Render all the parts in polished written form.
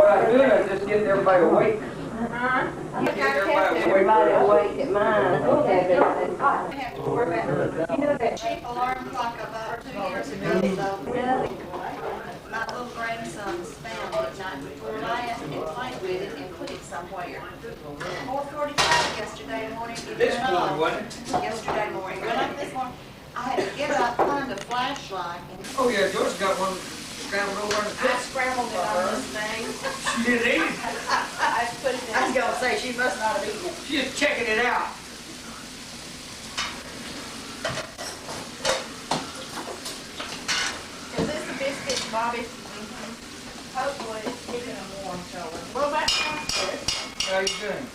I was doing, I was just getting everybody awake. You got everybody awake at mine. I have to worry about, you know that cheap alarm clock about 2 years ago? My little grandson's found it night before last and played with it and put it somewhere. 4:45 yesterday morning. This morning, wasn't it? Yesterday morning. Went up this morning. I had to get up, find a flashlight. Oh, yeah, George got one scrambled over in the I pit. scrambled it on this thing. She didn't eat it. I put it in. I was gonna say, she must not have eaten it. She's just checking it out. Is this the biscuit, Bobby? Hopefully it's keeping them warm, so. What about downstairs? How you doing?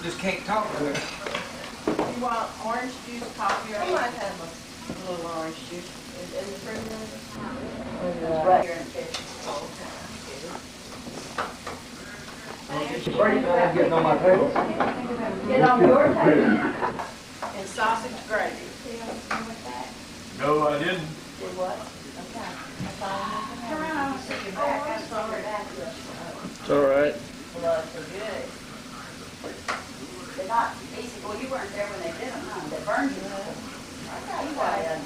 Just can't talk to her. You want orange juice, coffee, or? I might have a little orange juice. Is the refrigerator? Right here in the kitchen. Pretty bad getting on my table. Get on your table. And sausage gravy. No, I didn't. Did what? Okay. Come around, I'll sit you back. I'm sorry. It's all right. Gloves are good. They're not easy. Well, you weren't there when they did them, huh? They burned you. Okay, you got it.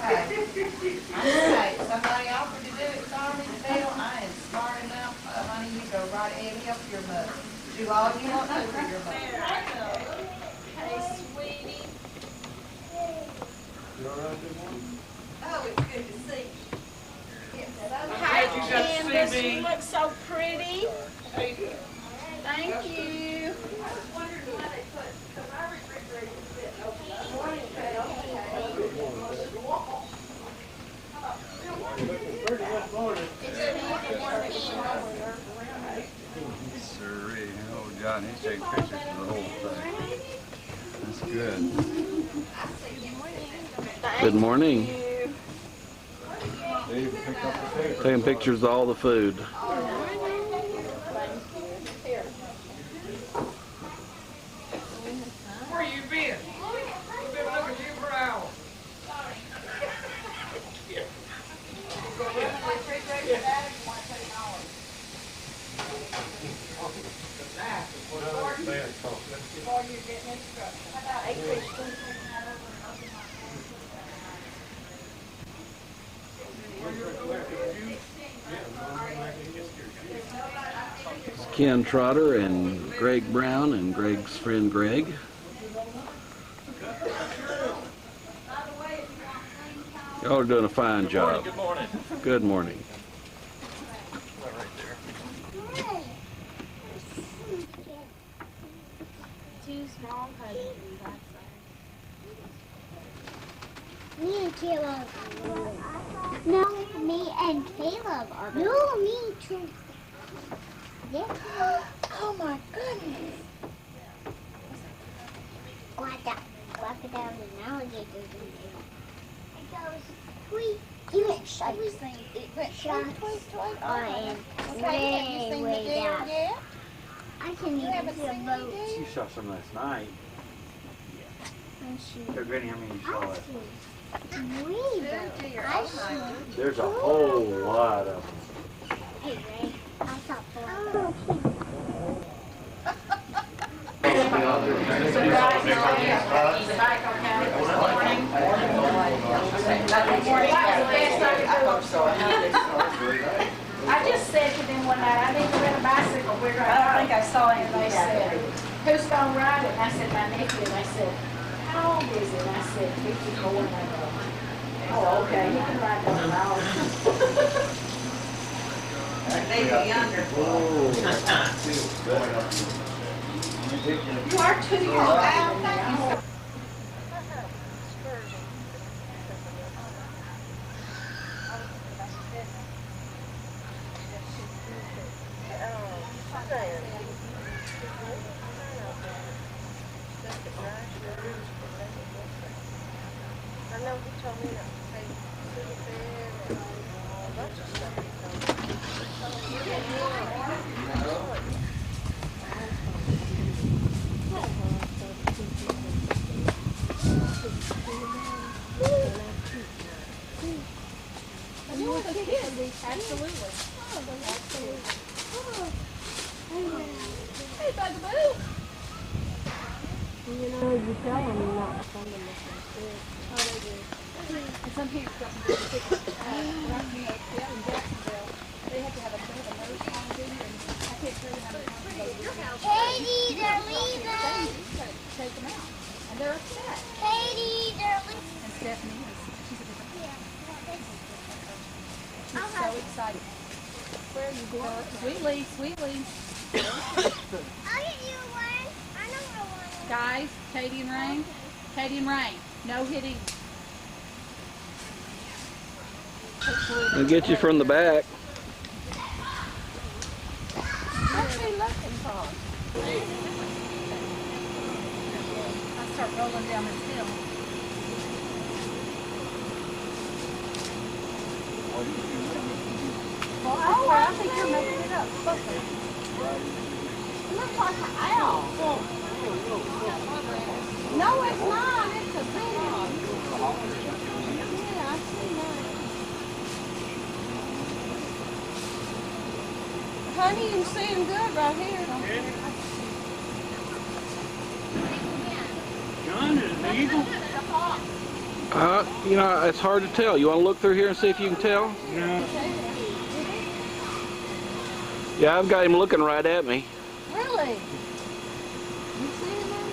Okay, somebody offered to do it, sorry, Bill. I am smart enough. Honey, you go right ahead and help your mother. Do all you want to for your mother. Hey, sweetie. Oh, it's good to see you. Hi, you got to Candace. see me. You look so pretty. Thank you. I was wondering why they put, because our refrigerator is sitting open up. Morning, Phil. Sirree. Oh, John, he's taking pictures of the whole thing. That's good. Good morning. Dave picked up the paper. Taking pictures of all the food. Where you been? We've been looking for you for hours. It's Ken Trotter and Greg Brown and Greg's friend Greg. Y'all are doing a fine job. Good morning. Good morning. Two small cousins. Me and Caleb. No, me and Caleb are. No, me too. Yeah. Oh my goodness. Walk down an alligator. It goes tweet. You went shut. It went shut. And Okay, way down. yet? I can even see a boat. You saw some last night. So, Granny, how many you saw last night? I see. There's a whole lot of them. Hey, Ray. I saw four. I just said to them one night, I need to rent a bicycle. I don't think I saw it. And they said, who's going to ride it? And I said, my nephew. And they said, how old is it? And I said, 54. And they go, oh, okay. You can ride that one. Maybe younger. You are 2 years old. Thank you. I know he told me to take to the bed and a bunch of stuff. Absolutely. You know, you tell them not to send them this instead. Oh, they do. And some parents got some really sick, right, you know, yeah, in Jacksonville, they have to have a nurse on duty, and I can't tell you how many times they do. Katie, they're leaving. You gotta take them out, and they're upset. Katie, they're leaving. And Stephanie is, she's a different She's so excited. Where are you going? Sweetly, Sweetly. I'll get you one. I know where one is. Guys, Katie and Rain. Katie and Rain. No hitting. I'll get you from the back. What's he looking for? I start rolling down this hill. Oh, I think you're making it up. It looks like an owl. No, it's not. It's a big one. Yeah, I see that. Honey, you can see him good right here. John, is it an eagle? You know, it's hard to tell. You want to look through here and see if you can tell? Yeah. Yeah, I've got him looking right at me. Really? You see him?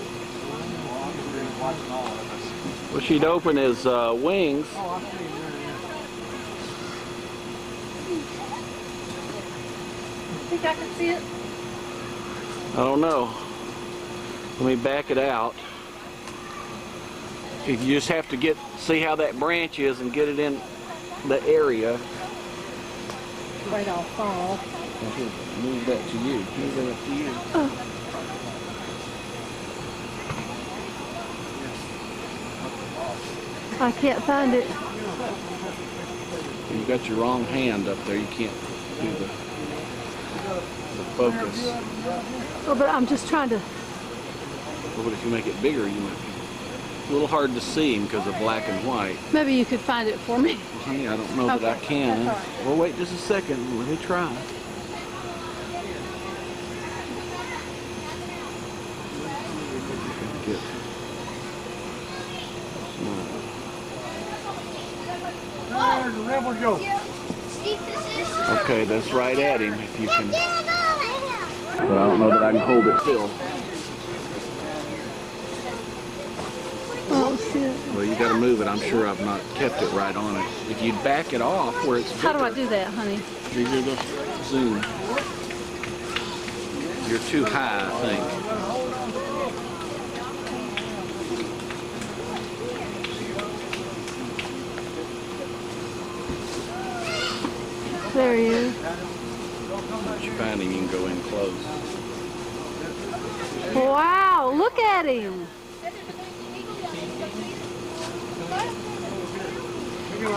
Well, she'd open his wings. Think I can see it? I don't know. Let me back it out. If you just have to see how that branch is and get it in the area. Right, I'll fall. Move that to you. Move that to you. I can't find it. You got your wrong hand up there. You can't do the focus. Oh, but I'm just trying to. Well, but if you make it bigger, you might be a little hard to see him because of black and white. Maybe you could find it for me. Well, honey, I don't know that I can. Well, wait just a second. Let me try. Get Where's the rebel Joe? okay, that's right at him. If you can. But I don't know that I can hold it still. Oh, shit. Well, you got to move it. I'm sure I've not kept it right on it. If you back it off where it's bigger, How do I do that, honey? These are the zoom. You're too high, I think. There he is. Once you find him, you can go in close. Wow, look at him.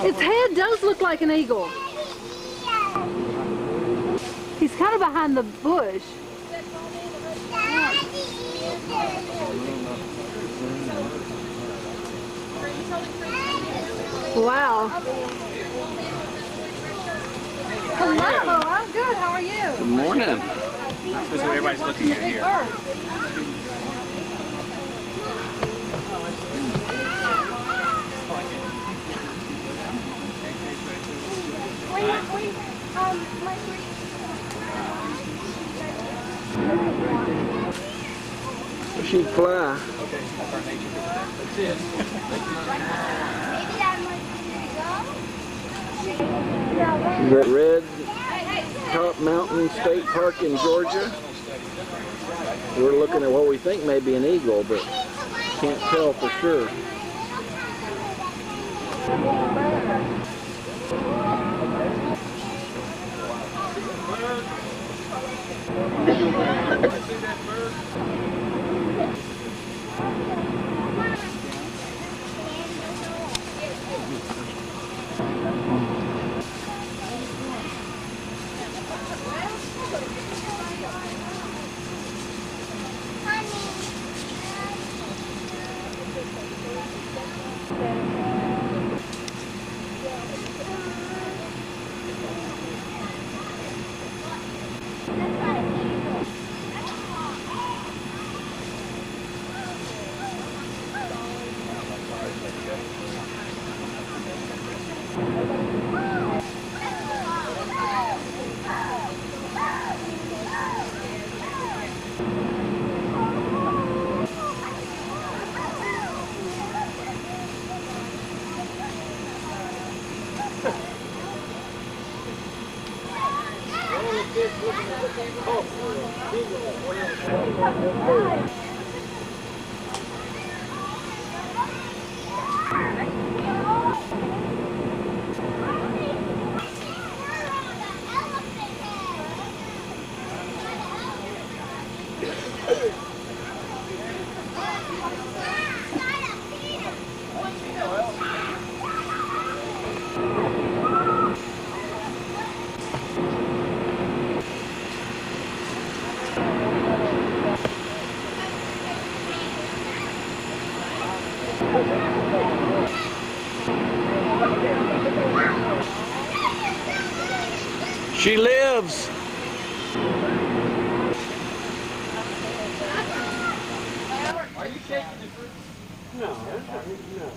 His head does look like an eagle. He's kind of behind the bush. Wow. Hello, I'm good. How are you? Good morning. That's what everybody's looking at here. She'd fly. Is that Red Top Mountain State Park in Georgia? We're looking at what we think may be an eagle, but can't tell for sure. She lives. Are you shaking the fruit? No, no.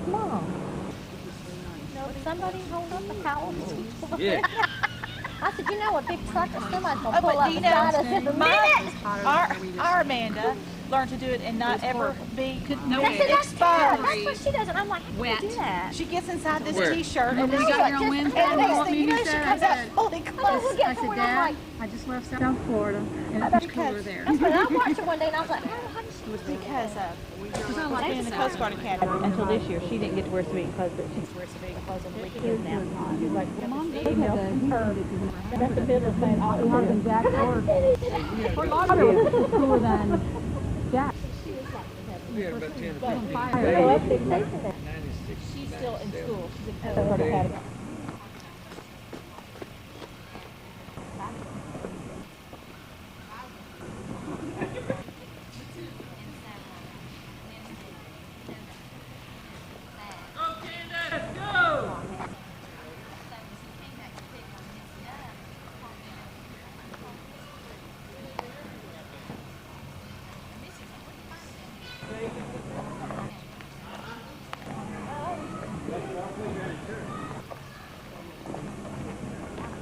Mom. No, would somebody hold up a towel? Yeah. I said, you know, a big truck or somebody's gonna Oh, pull but up do you beside know, us in a minute. our Amanda learned to do it and not ever be They said, that's exposed. That's what she does, and I'm like, how do you do that? She gets inside this Where? t-shirt and You then got your own and Wednesday? the next thing you know, she comes out fully We'll clothed. get somewhere, and I'm like, I just left South Florida, and it's much cooler there. that's what I watched her one day, and I was like, how does she do that? Because she was in the Coast Guard Academy until this year. She didn't get to wear civilian clothes, but she wears civilian clothes on the weekends now. She's like, Mom, they emailed her. That's the middle saying, oh, Harder than Jack or cooler than Jack. We had about 10 to 15 she's still in school. She's in Coast Guard Academy.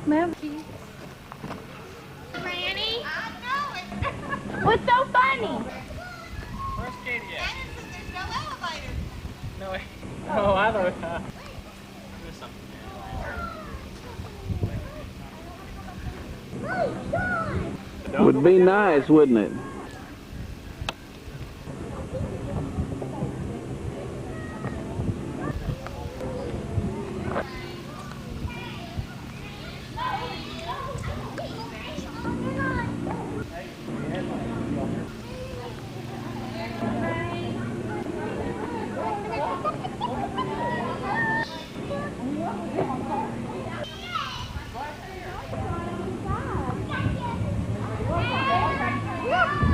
Ma'am. Granny? I know it. What's so funny? Where's Katie at? There's no elevator. No way. Oh, I know. Would be nice, wouldn't it? Yeah.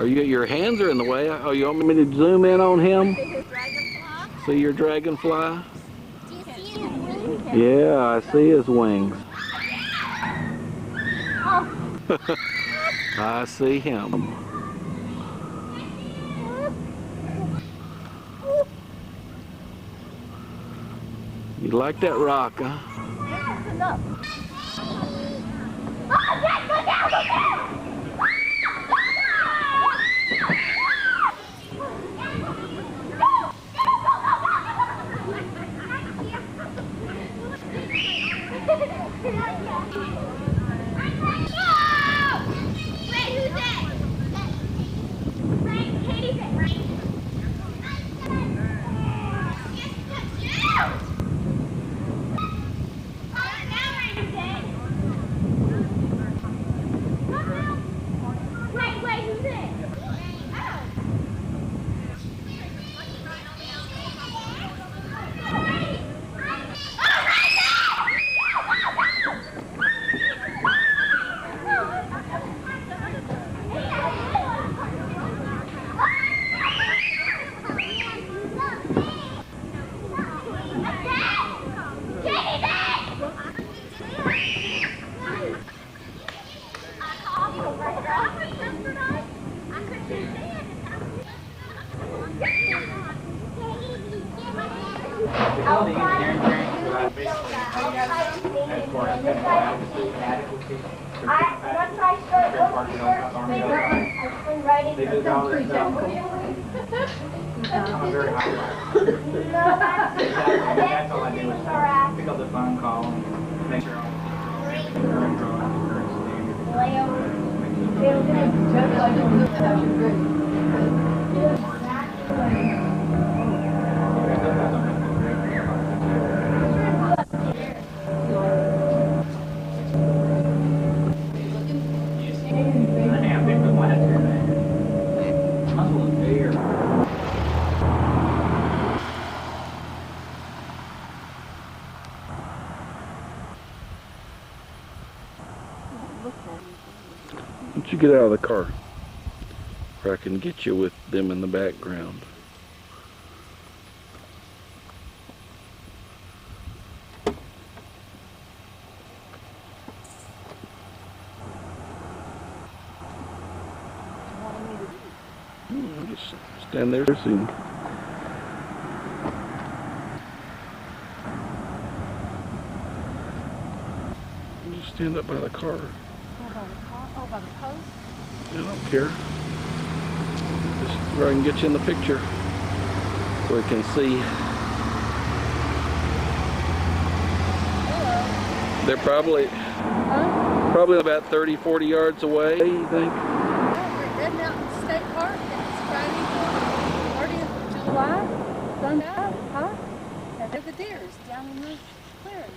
Are you? Your hands are in the way. Oh, you want me to zoom in on him? See your dragonfly? Do you see his wings? Yeah, I see his wings. I see him. You like that rock, huh? That's all I do is pick up the phone call and make sure Why don't you get out of the car where I can get you with them in the background. Just stand there soon. Just stand up by the car. Oh, by the post? I don't care. Just where I can get you in the picture so we can see. Hello. They're probably about 30, 40 yards away, you think? Red Mountain State Park, it's Friday, 30th of July, sun's out, huh? And they're the deers down in the clearing.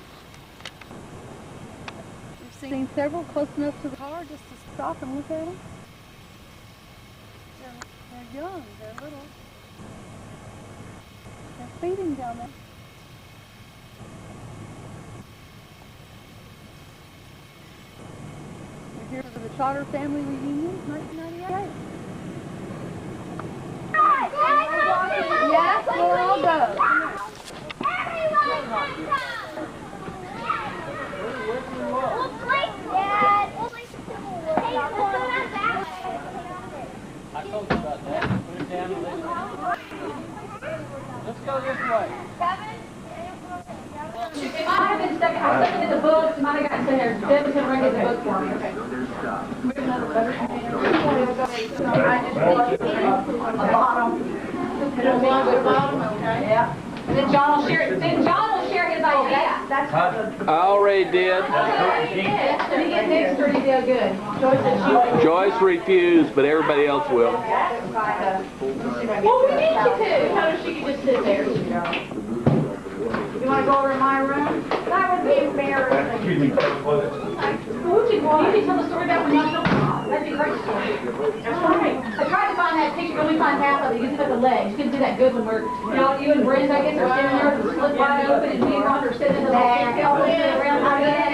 We've seen several close enough to the car just to stop and look at them. They're young, they're little. They're feeding down there. We're here for the Trotter Family Reunion, 1998. Yes, we'll all go. I told you about that. Put it down and let's go this way. If I haven't stuck, I'm looking at the books, might have gotten there. Debbie's gonna bring in the book for me. Okay. Yeah. And then John will share. Then John will share his idea. That's I already did. He get next or he did good. Joyce said she would. Joyce refused, but everybody else will. Well, we need you to. How does she can just sit there? You want to go over to my room? That would be embarrassing. Excuse me. Would you tell the story about when y'all built the house? That'd be a great story. That's right. I tried to find that picture, but we find half of it. You can see the legs. You couldn't do that good when we're, you and Brenda, I guess, are sitting there with the split wide open, and me and Ron are sitting in the back, around like that.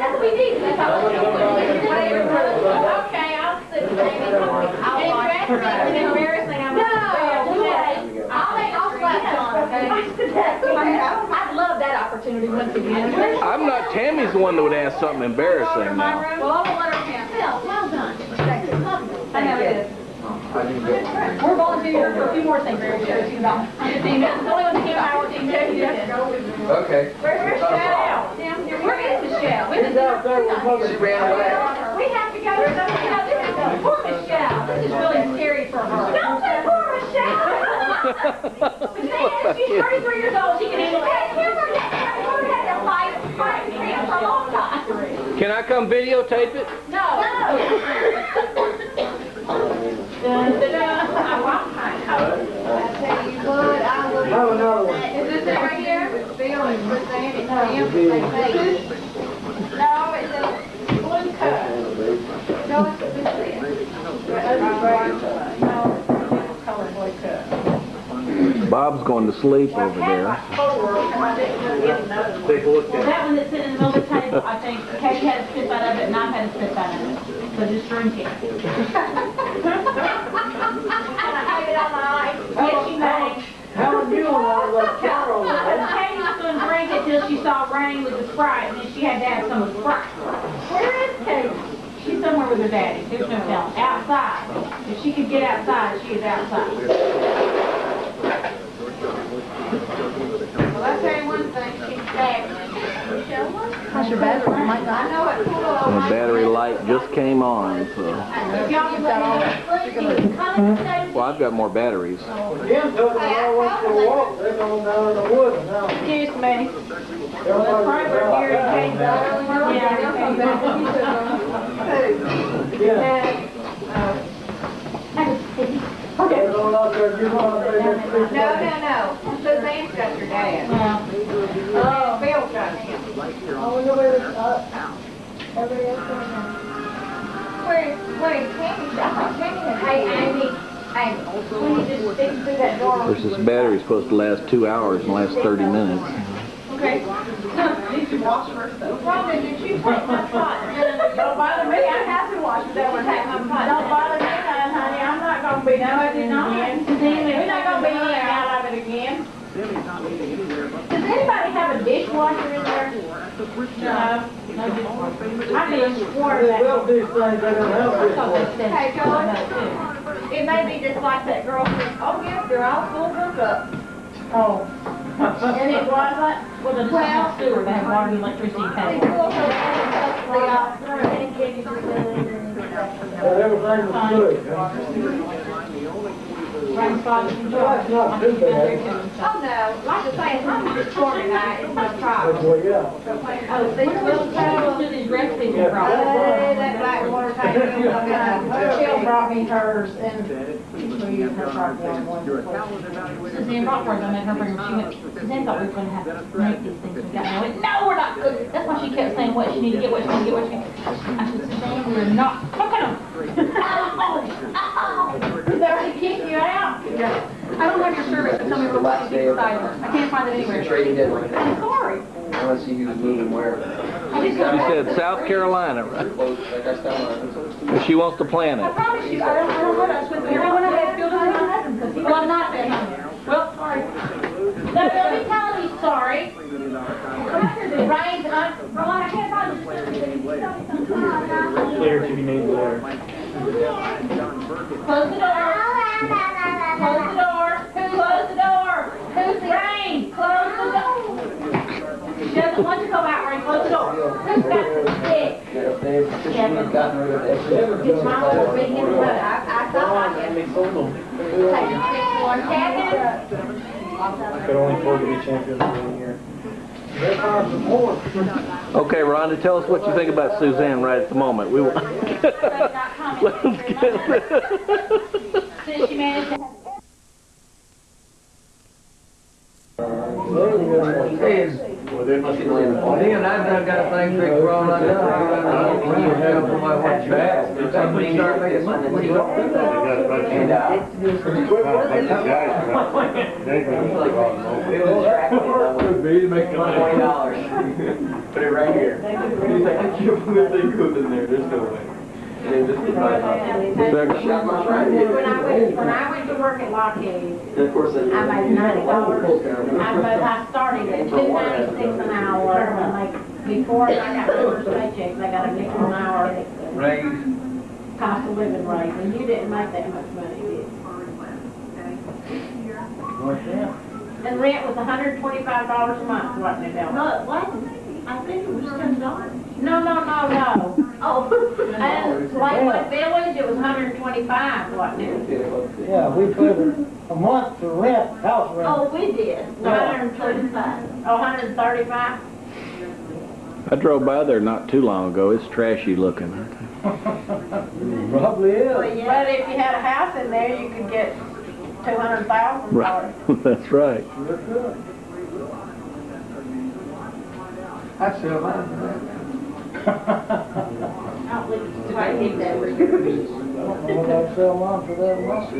That's what we need. That's how it's going. Okay, I'll opportunity once again. I'm not. Tammy's the one that would ask something embarrassing now. Well, I will let her count. Well done. I know it is. We're volunteering for a few more things. We're going to show you about 15 minutes. It's only going to take an hour to do it. Okay. Where's Michelle? Where is Michelle? She ran away. We have to go. Poor Michelle. This is really scary for her. Don't say poor Michelle. She's 33 years old. She can handle it. Can I come videotape it? No. Dun, dun, dun. I want my coat. I tell you what, I will. Have another one. Is this it right here? Bill and Suzanne and Tim, they made. No, it's a blue coat. No, it's this it. No, it's color blue coat. Bob's going to sleep over there. Well, that one that's sitting in the middle of the table, I think Katie had a sip out of it and I've had a sip out of it. So just drink it. Yes, she may. Helen Buell was Carol. Katie was going to drink it till she saw rain with the Sprite, and then she had to have some of the Sprite. Where is Katie? She's somewhere with her daddy. There's no telling. Outside. If she could get outside, she is outside. Well, I tell you one thing, she's staggering. How's your battery? I know it. The battery light just came on, so. Well, I've got more batteries. Jim told me I went for a walk. They're going down in the woods now. Excuse me. Everybody's Okay. No. Suzanne's got your dad. Bill's got him. Wait, Tammy, I thought Tammy had. Hey, Amy, when you just stick through that door. Of course, this battery's supposed to last 2 hours and last 30 minutes. Okay. Did you wash first though? Rhonda, did you take my pot? Don't bother me. I have to wash it. That would take my pot. Don't bother me, honey. I'm not going to be. No, I did not. We're not going to be out of it again. Does anybody have a dishwasher in there? No. No dishwasher. I could have sworn that. They built these things, they don't have this. Hey, George, it may be just like that girl said, oh, yes, they're all full hook up. Oh. And it was like, well, the sewer, they have water and electricity They paid. pull her out through and give you the But everything was good. Right spot in the That's not too bad. Oh, no, like I say, I'm just pouring tonight, it's no problem. Well, yeah. Oh, these little towels. Do these recipes you Hey, brought. that black water tank. Jill brought me hers and we used her part one. Suzanne brought hers, I met her bring her. Suzanne thought we were going to have to make these things. We got no, no, we're not good. That's why she kept saying what she needed to get, what she needed to get, what she needed to get. I said, Suzanne, we're not cooking them. Did they already kick you out? Yeah. I don't have your service to tell me what to do beside her. I can't find it anywhere. Trading in right now. I'm sorry. I want to see who's moving where. She said South Carolina, right? Close, like I said. She wants to plan I it. promise you, I don't know that's with me. I want to have filled in my husband because he was not there. Well, sorry. No, don't be telling me sorry. It rains and I can't find the Clear if you need water. Close the door. Close the door. Close the door. Who's Rain? Close the door. She doesn't want to go out, Rain. Close the door. Who's got the stick? She's gotten rid of that. It's my little big in the road. I thought I could take a one cabin. Could only afford to be champions for 1 year. They're fine for more. Okay, Rhonda, tell us what you think about Suzanne right at the moment. We will. Let's get Since she managed to have Well, they must be laying Well, Dean, I've done got a thing fixed for all I do. When you have for my watch back, somebody start making money. And, Could be to make money. $20. Put it right here. He's like, I can't believe they goes in there. There's no way. When I went to to work at Lockheed, And of course, then I made $90. I started at $2.96 an hour, and like, before I got my first paycheck, I got a nickel an hour Raise. cost of living raise, and you didn't make that much money, did you? What's that? And rent was $125 a month, wasn't it, Ellen? No, it wasn't. I think it was $10. No. Oh. And Lakeway Village, it was 125, wasn't it? Yeah, we paid a month for rent, house rent. Oh, we did. 135. Oh, 135? I drove by there not too long ago. It's trashy looking. Probably is. Well, yeah. But if you had a house in there, you could get $200,000. Right. That's right. Sure could. I still mind that. Right, he never. What I'd sell mine for that much.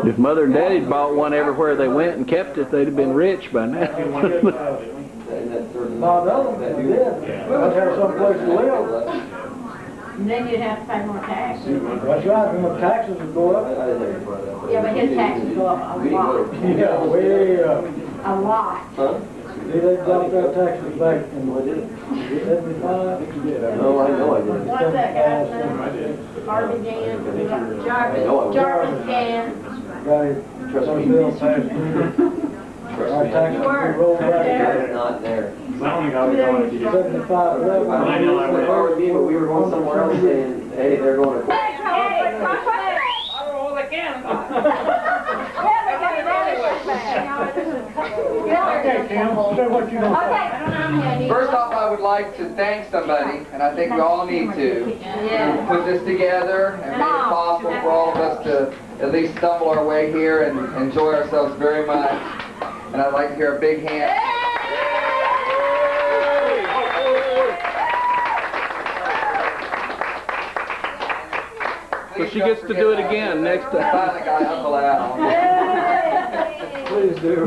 If Mother and Daddy bought one everywhere they went and kept it, they'd have been rich by now. No, no, they did. I'd have someplace to live. And then you'd have to pay more taxes. That's right, and the taxes would go up. Yeah, but his taxes go up a lot. Yeah, way up. A lot. Huh? See, they dropped their taxes back in 75. No, I know I did. What's that guy's name? Harvey Gann? Jarvis Gann. Right, Trust some me. bill passed through. Our taxes would roll back They're not there. up. 75 revenue. I know, I went over with me, but we were going somewhere else saying, hey, they're going to. Okay, Tim, say what you know. First off, I would like to thank somebody, and I think we all need to put this together and make it possible for all of us to at least stumble our way here and enjoy ourselves very much. And I'd like to hear a big hand. So she gets to do it again next time. Finally got Uncle Al. Please do.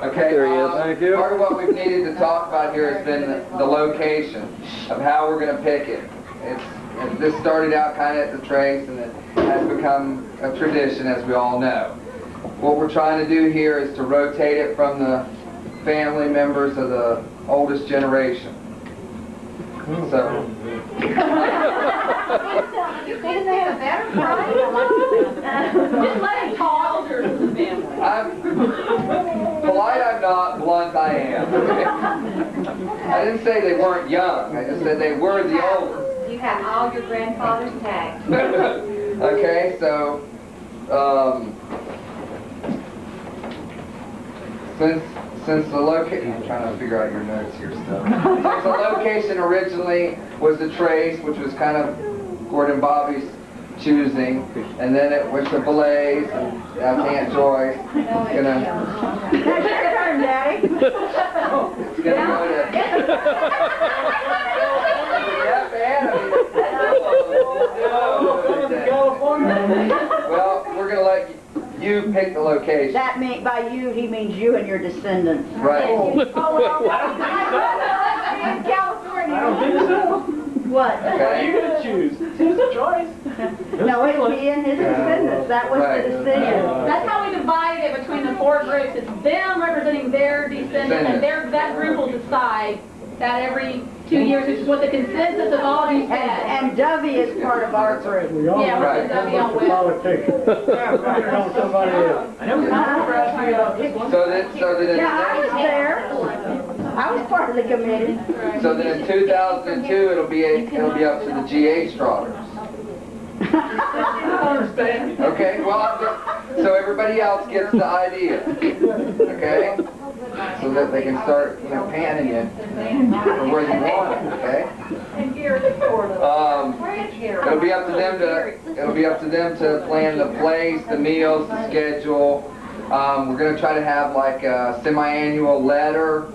Okay, There he is. Thank you. Part of what we've needed to talk about here has been the location of how we're going to pick it. This started out kind of at the Trace, and it has become a tradition, as we all know. What we're trying to do here is to rotate it from the family members of the oldest generation. So. You think they have a better price? Just let him talk. I'm polite, I'm not, blunt, I am. I didn't say they weren't young, I just said they were the oldest. You have all your grandfather's tax. Okay, so, since the location, I'm trying to figure out your notes here still. Since the location originally was the Trace, which was kind of Gordon Bobby's choosing, and then it was the Blaze, and that's Aunt Joyce. It's gonna. That's your turn, Daddy. It's gonna go to. Yeah, man. Well, we're gonna let you pick the location. That means, by you, he means you and your descendants. Right. In California. What? Okay. You're gonna choose. It's a choice. No, it's he and his descendants. That was Right. the decision. That's how we divided it between the four groups. It's them representing their descendants, and that group will decide that every 2 years, which is what the consensus of all of you said. And Dovey is part of our group. We all Yeah, Right. what's the W on with? politicians. You're on somebody else. So that Yeah, I was there. I was part of the committee. So then in 2002, it'll be up to the GH Trotters. Okay, well, so everybody else gets the idea. Okay, so that they can start, panning you for where you want it. Okay. It'll be up to them to plan the place, the meals, the schedule. We're gonna try to have like a semi-annual letter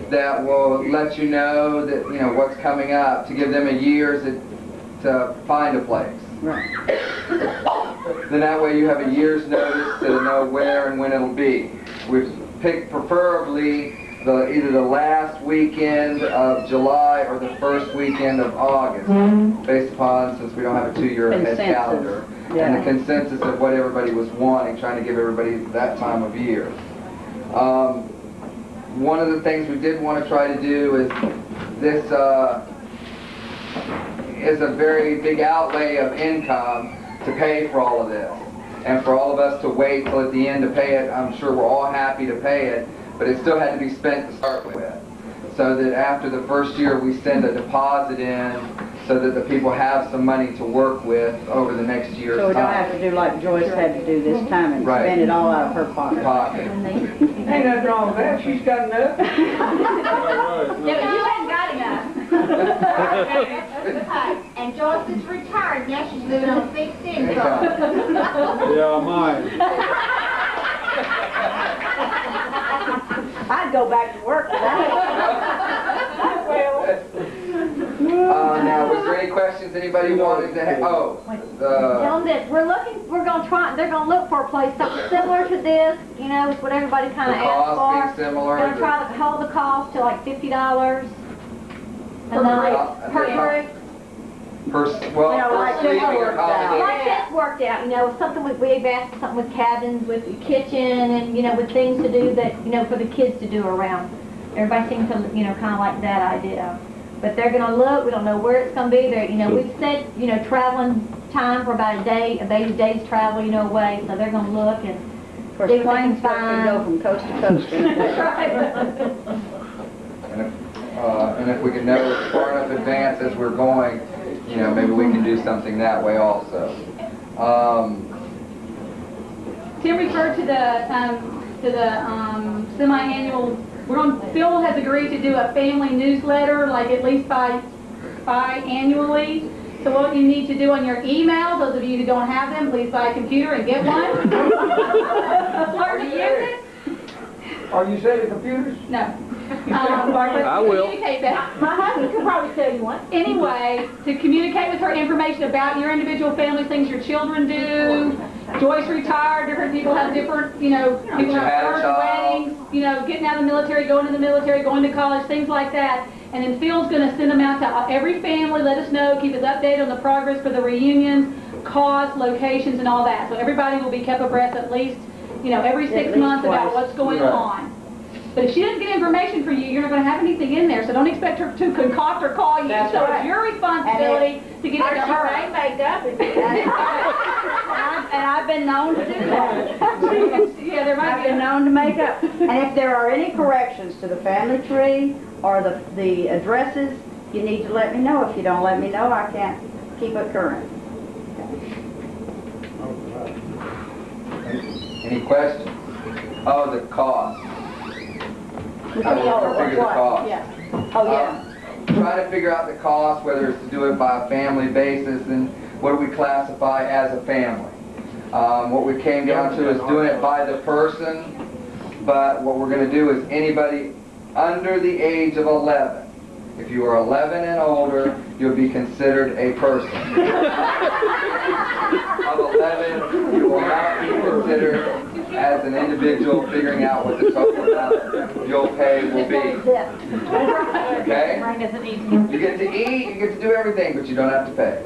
that will let you know that what's coming up, to give them a year to find a place. Right. Then that way you have a year's notice to know where and when it'll be. We've picked preferably either the last weekend of July or the first weekend of August, based upon, since we don't have a 2-year ahead Consensus. calendar. and the consensus of what everybody was wanting, trying to give everybody that time of year. One of the things we did want to try to do is this is a very big outlay of income to pay for all of this. And for all of us to wait till at the end to pay it, I'm sure we're all happy to pay it, but it still had to be spent to start with. So that after the first year we send a deposit in so that the people have some money to work with over the next year's time. So we don't have to do like Joyce had to do this time and spend it all out of her pocket. Ain't nothing wrong with that. She's got enough. Yeah, but you ain't got enough. And Joyce is retired, now she's living on fixed income. Yeah, mine. I'd go back to work for that. Now, was there any questions anybody wanted to have? Oh, On this, they're gonna look for a place, something similar to this, you know, is what everybody kind of the asks cost for. being similar. Gonna try to hold the cost to like $50 a night per group. Well, like per sleeping accommodation. Like this worked out, you know, something we've asked for something with cabins, with the kitchen, and you know, with things to do that, you know, for the kids to do around. Everybody seems to, you know, kind of like that idea. But they're gonna look. We don't know where it's gonna be. There, you know, we've said, you know, traveling time for about a day's travel, you know, away. So they're gonna look and Of course, planes can go from coast to coast. And if we can know far enough advance as we're going, you know, maybe we can do something that way also. Tim referred to the semi-annual. Phil has agreed to do a family newsletter, like at least bi-annually. So what you need to do on your email, those of you who don't have them, please buy a computer and get one. Learn to use it. Are you selling computers? No. I will. Communicate that. My husband could probably tell you one. Anyway, to communicate with her information about your individual families, things your children do. Joyce retired, different people have different, you know, people have first weddings, you know, getting out of the military, going to the military, going to college, things like that. And then Phil's going to send them out to every family, let us know, keep us updated on the progress for the reunions, costs, locations, and all that. So everybody will be kept abreast at least, you know, every 6 months about what's going on. But if she doesn't get information for you, you're not going to have anything in there. So don't expect her to concoct or call you. That's so right. It's your responsibility to get it to her. And I've been known to do that. Yeah, there might I've been known to make up. And if there are any corrections to the family tree or the addresses, you need to let me know. If you don't let me know, I can't keep it current. Any questions? Oh, the cost. How do we figure the cost? Yeah. Oh, yeah. Try to figure out the cost, whether it's to do it by a family basis, and what do we classify as a family. What we came down to is doing it by the person, but what we're going to do is anybody under the age of 11. If you are 11 and older, you'll be considered a person. Of 11, you will not be considered as an individual figuring out what the total amount you'll pay will be. Okay? You get to eat, you get to do everything, but you don't have to pay.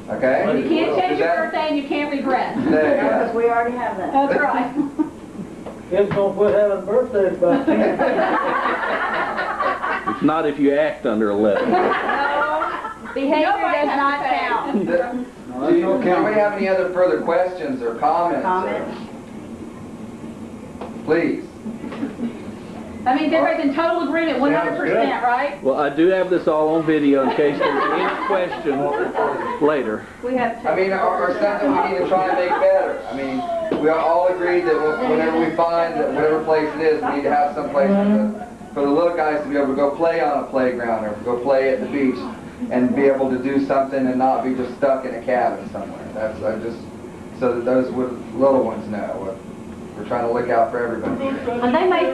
Okay? You can't change your birthday and you can't regress. Because we already have that. That's right. Kids don't quit having birthdays by 10. Not if you act under 11. Behavior does not count. Do anybody have any other further questions or comments? Please. That means everybody's in total agreement, 100%, right? Well, I do have this all on video in case there's any question later. We have I mean, or something we need to try and make better. I mean, we all agreed that whenever we find that whatever place it is, we need to have some place for the little guys to be able to go play on a playground or go play at the beach and be able to do something and not be just stuck in a cabin somewhere. That's just so that those little ones know. We're trying to look out for everybody. And they may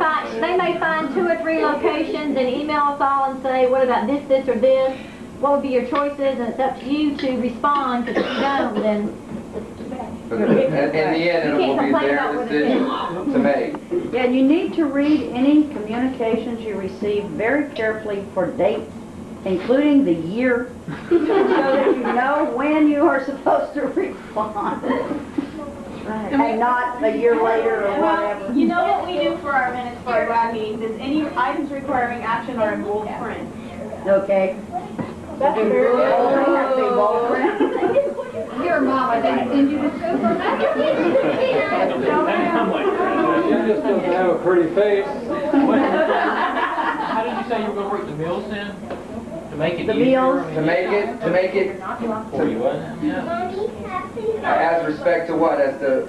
find 2 or 3 locations and email us all and say, what about this, this, or this? What would be your choices? And it's up to you to respond, because if you don't, then But in the end, it will be their decision to make. Yeah, you need to read any communications you receive very carefully for dates including the year, so that you know when you are supposed to respond. Right. And not a year later or whatever. You know what we do for our minutes for our board meetings is any items requiring action are in bold print. Okay. That's very good. Your mama didn't send you to school for that. She just doesn't have a pretty face. How did you say you were going to work the meals then? To make it The easier? meals. To make it, For you, wasn't it? Yeah. as respect to what, as to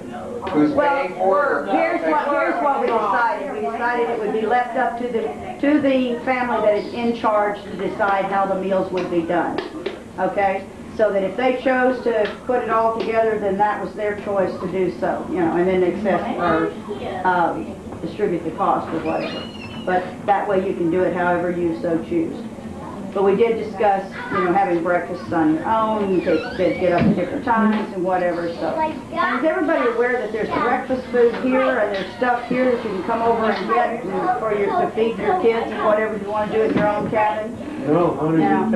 who's paying for it? Here's what we decided. We decided it would be left up to the family that is in charge to decide how the meals would be done. Okay? So that if they chose to put it all together, then that was their choice to do so, you know, and then access or distribute the cost or whatever. But that way you can do it however you so choose. But we did discuss, you know, having breakfast on your own, you could get up at different times and whatever, so. And is everybody aware that there's breakfast food here and there's stuff here that you can come over and get to feed your kids and whatever you want to do in your own cabin? No, honey, Yeah. you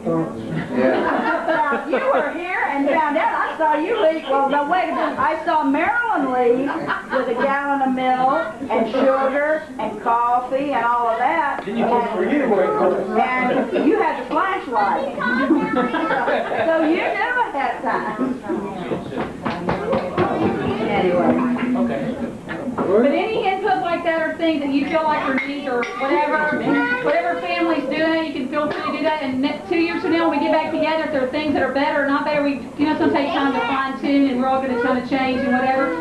tell us. Yeah. You were here and found out. I saw you leave. Well, no, wait a minute. I saw Marilyn leave with a gallon of milk and sugar and coffee and all of that. Didn't you look for you? And you had the flashlight. So you knew ahead of time. Anyway. Okay. But any input like that or things that you feel like are needs or whatever family's doing, you can feel free to do that. And 2 years from now, when we get back together, if there are things that are better or not better, some take time to fine tune, and we're all going to kind of change and whatever.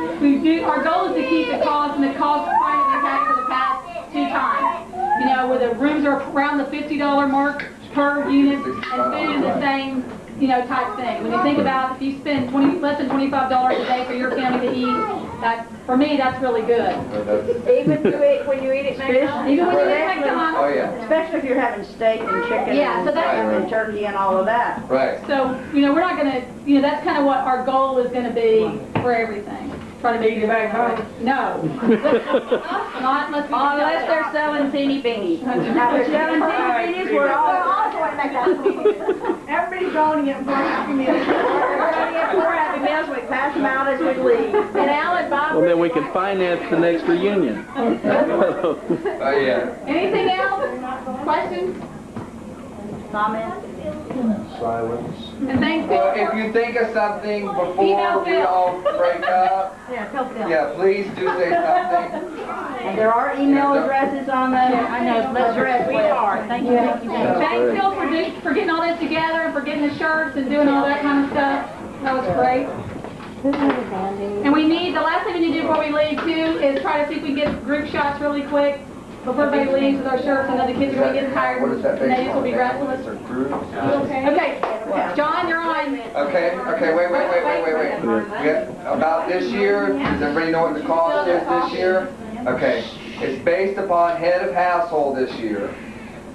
Our goal is to keep the cost and the cost price we've had for the past 2 times. You know, where the rooms are around the $50 mark per unit, and food is the same, you know, type thing. When you think about if you spend less than $25 a day for your family to eat, for me, that's really good. Even when you eat at McDonald's? Even when you eat at McDonald's. Oh, yeah. Especially if you're having steak and chicken and turkey and all of that. Right. So, you know, we're not going to, you know, that's kind of what our goal is going to be for everything. Try to make it back home. No. Not unless they're selling teeny beanies. Now, if they're selling teeny beanies, we're all going to make that. Everybody's going to get 4 Happy Meals. We're going to get 4 Happy Meals. We pass them out as we leave. And Alan, Bob. Well, then we can finance the next reunion. Oh, yeah. Anything else? Questions? Comments? Silence. And thanks, Well, Bill. if you think of something before we all break up, yeah, please do say something. And there are email addresses on the address list. Thank you. Thanks, Bill, for getting all this together and for getting the shirts and doing all that kind of stuff. That was great. And the last thing we need to do before we leave, too, is try to see if we can get group shots really quick before everybody leaves with our shirts. I know the kids are going to get tired. What is that And based they will be on? restless. Or group? Okay, John, you're on. Okay, wait. About this year, does everybody know what the cost is this year? Okay, it's based upon head of household this year.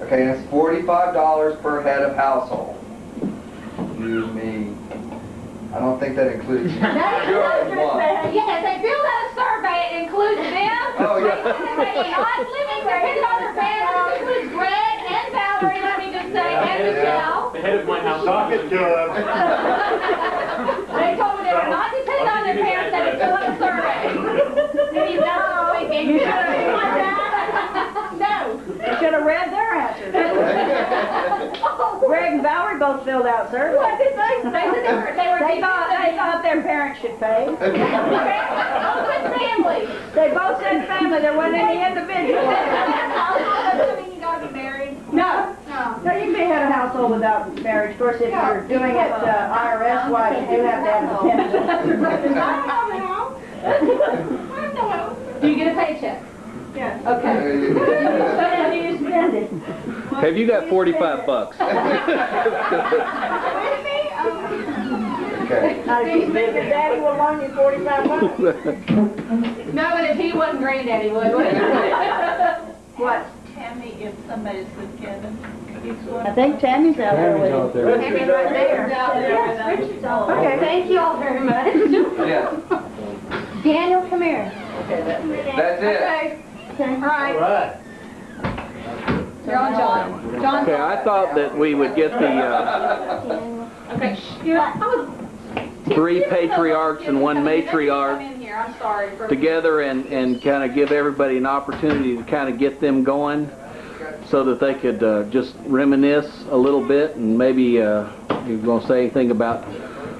Okay, and it's $45 per head of household. You, me. I don't think that includes you. Yes, they filled out a survey. It includes them. Oh, yeah. Not living depending on their families. It includes Greg and Valerie, let me just say, and Michelle. The head of my house. Talk it to us. They told me they were not dependent on their parents, they would fill out a survey. You should have No. You should have read their answers. Greg and Valerie both filled out surveys. What did they say? They thought their parents should pay. Both with families. They both said family. There wasn't any individual. Assuming you gotta be married. No, you can be head of household without marriage. Of course, if you're doing it IRS-wise, you do have to have a dependent. Do you get a paycheck? Yes. Okay. So how do you spend it? Have you got 45 bucks? Okay. Not if you think your daddy will loan you 45 bucks. No, but if he wasn't granddaddy would. What? Tammy, if somebody's with Kevin. I think Tammy's out there with him. Tammy's right there. Okay, thank you all very much. Yeah, Daniel, come here. that's it. Okay. All right. All right. You're on, John. Okay, I thought that we would get the Okay, I was 3 patriarchs and 1 matriarch I'm sorry. together and kind of give everybody an opportunity to kind of get them going so that they could just reminisce a little bit, and maybe you're going to say anything about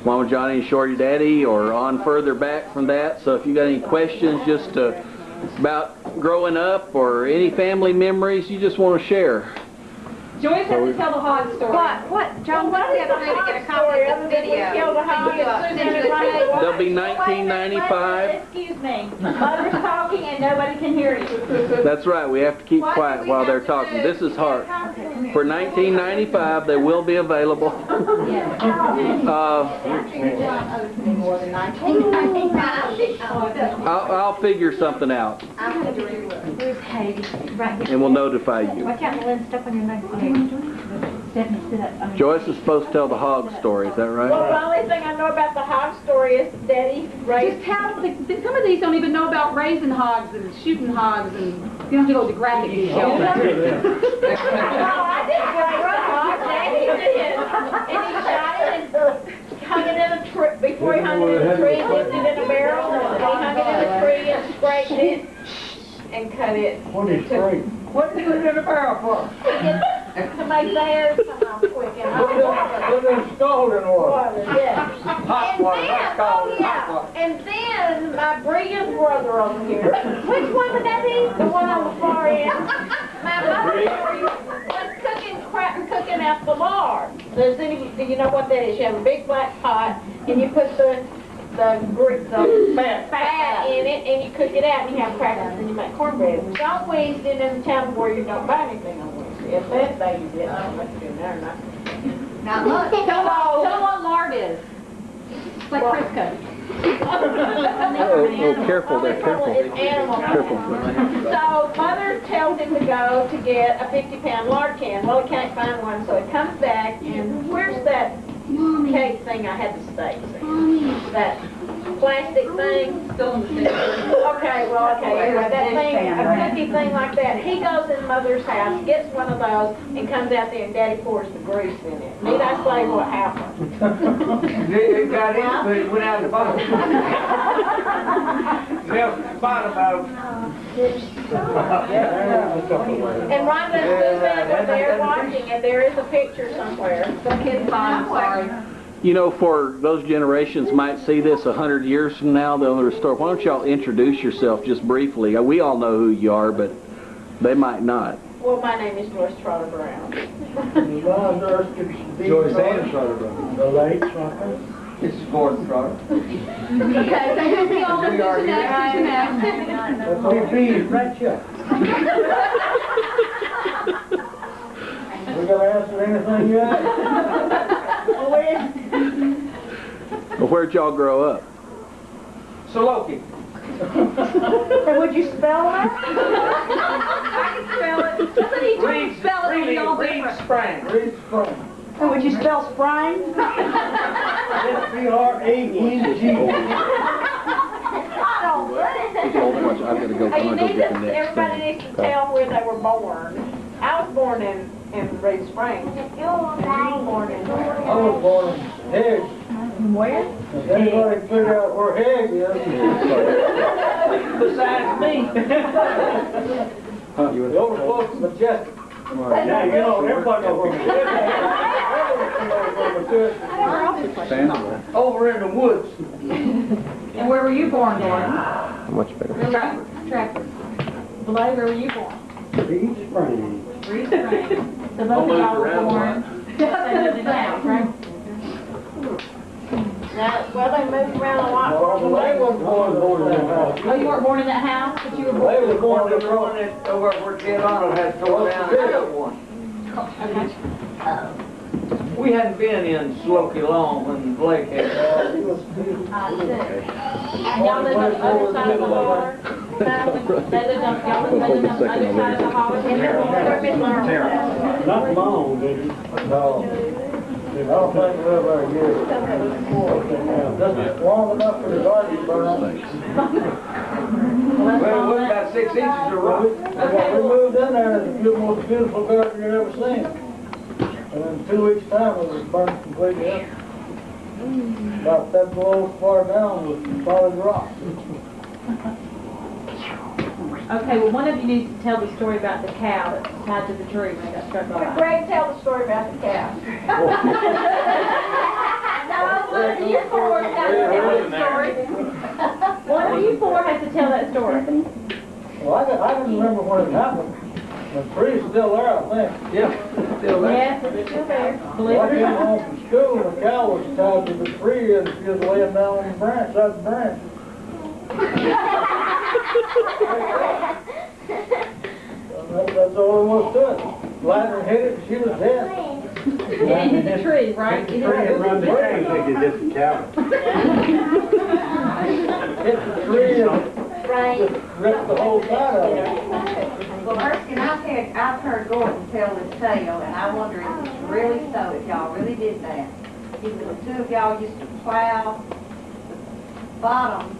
Mama Johnny and Shorty Daddy or on further back from that. So if you got any questions just about growing up or any family memories you just want to share. Joyce has to tell the hog story. What, John, what do we have to do to get a copy of this video? They'll be 1995. Excuse me. Mother's talking and nobody can hear you. That's right. We have to keep quiet while they're talking. This is hard. For 1995, they will be available. I'll figure something out. Where's Katie? Right here. And we'll notify you. Watch out, Lynn, step on your neck. Stephanie, sit up. Joyce is supposed to tell the hog story. Is that right? Well, the only thing I know about the hog story is Daddy raised. Just how some of these don't even know about raising hogs and shooting hogs, and you don't have to go to graphic detail. No, I didn't grow up hog. Daddy did. And he shot it and hung it in a tree. Before he hung it in a tree, he dipped it in a barrel. And he hung it in a tree and scraped it and cut it. What is free? What did you put it in a barrel for? To make theirs come out quick. And Put in scalding water. yeah. Hot water, not scalding, hot water. And then my brilliant brother over here. Which one would that be? The one on the far end. My mother was cooking out the lard. Do you know what that is? You have a big black pot and you put the fat in it and you cook it out and you have crackers and you make cornbread. It's on Wednesday and in the town where you don't buy anything on Wednesday. If that baby did, I don't know if it's in there or not. Now look, Tell them what lard is. It's like Crisco. Oh, careful there, careful. It's animal. Careful. So mother tells him to go to get a 50-pound lard can. Well, he can't find one, so he comes back and where's that cake thing I had the steaks in? That plastic thing? Still in the same. Okay, well, okay, anyway, that thing, a cookie thing like that. He goes in mother's house, gets one of those, and comes out there and Daddy pours the grease in it. Need I say what happened? It got in, but it went out the bottom. Left the bottom out. And Rhonda and Suzanne were there watching, and there is a picture somewhere. The kid's fine, sorry. You know, for those generations might see this 100 years from now, they'll restore. Why don't y'all introduce yourself just briefly? We all know who you are, but they might not. Well, my name is Joyce Trotter Brown. Joyce and Trotter Brown. The late Trotter. This is Gordon Trotter. Okay, so who's the oldest? Who's the next? Who's the next? That's what it is, right here. We gonna answer anything yet? Well, where'd y'all grow up? Saloki. And would you spell that? I can spell it. Somebody told me to spell it and we all Reed different. Sprang. Reed Sprang. And would you spell Sprang? S-P-R-A-N-G. I've got to go. Hey, you need to, everybody needs to tell where they were born. I was born in Reed Springs. You were born in I was born in Hegg. where? Anybody figure out where Hegg is? Besides me. The older folks, Majestic. Yeah, you know, everybody knows where Majestic is. Over in the woods. And where were you born, Dad? Much better. Trafford. Belay, where were you born? Reed Sprang. Reed Springs. So both of y'all were born. They lived in town, right? Well, they moved around a lot. Well, they wasn't born in that house. Oh, you weren't born in that house, but you were They born. was born in the one that over where Ted Arnold had torn down the other one. We hadn't been in Sloky long when Blake had. And y'all lived on the other side of the water. They lived on the other side of the water. Not long, did you? No. I don't think we're ever here. Just long enough for the garbage burn. Well, Well, it was about 6 inches of rock. We moved in there, and it was the most beautiful garden you've ever seen. And in 2 weeks' time, it was burned completely up. About that below far down was solid rock. Okay, well, one of you needs to tell the story about the cow that's tied to the tree when it got struck by lightning. Greg, tell the story about the cow. No, one of you four has got to tell that story. One of you four has to tell that story. Well, I can remember when it happened. The tree's still there, I think. Yeah, still there. Yes, it's still there. Believe Well, I it or came not. home from school, and the cow was tied to the tree, and she was laying down on the branch, that branch. That's all there was to it. Lightning hit it, and she was dead. It hit the tree, right? Hit the tree and run the tree. I think it hit the cow. Hit the tree and just ripped the whole side of it. Well, Erskine, I've heard Gordon tell this tale, and I wonder if it's really so, if y'all really did that. He said the two of y'all used to plow the bottom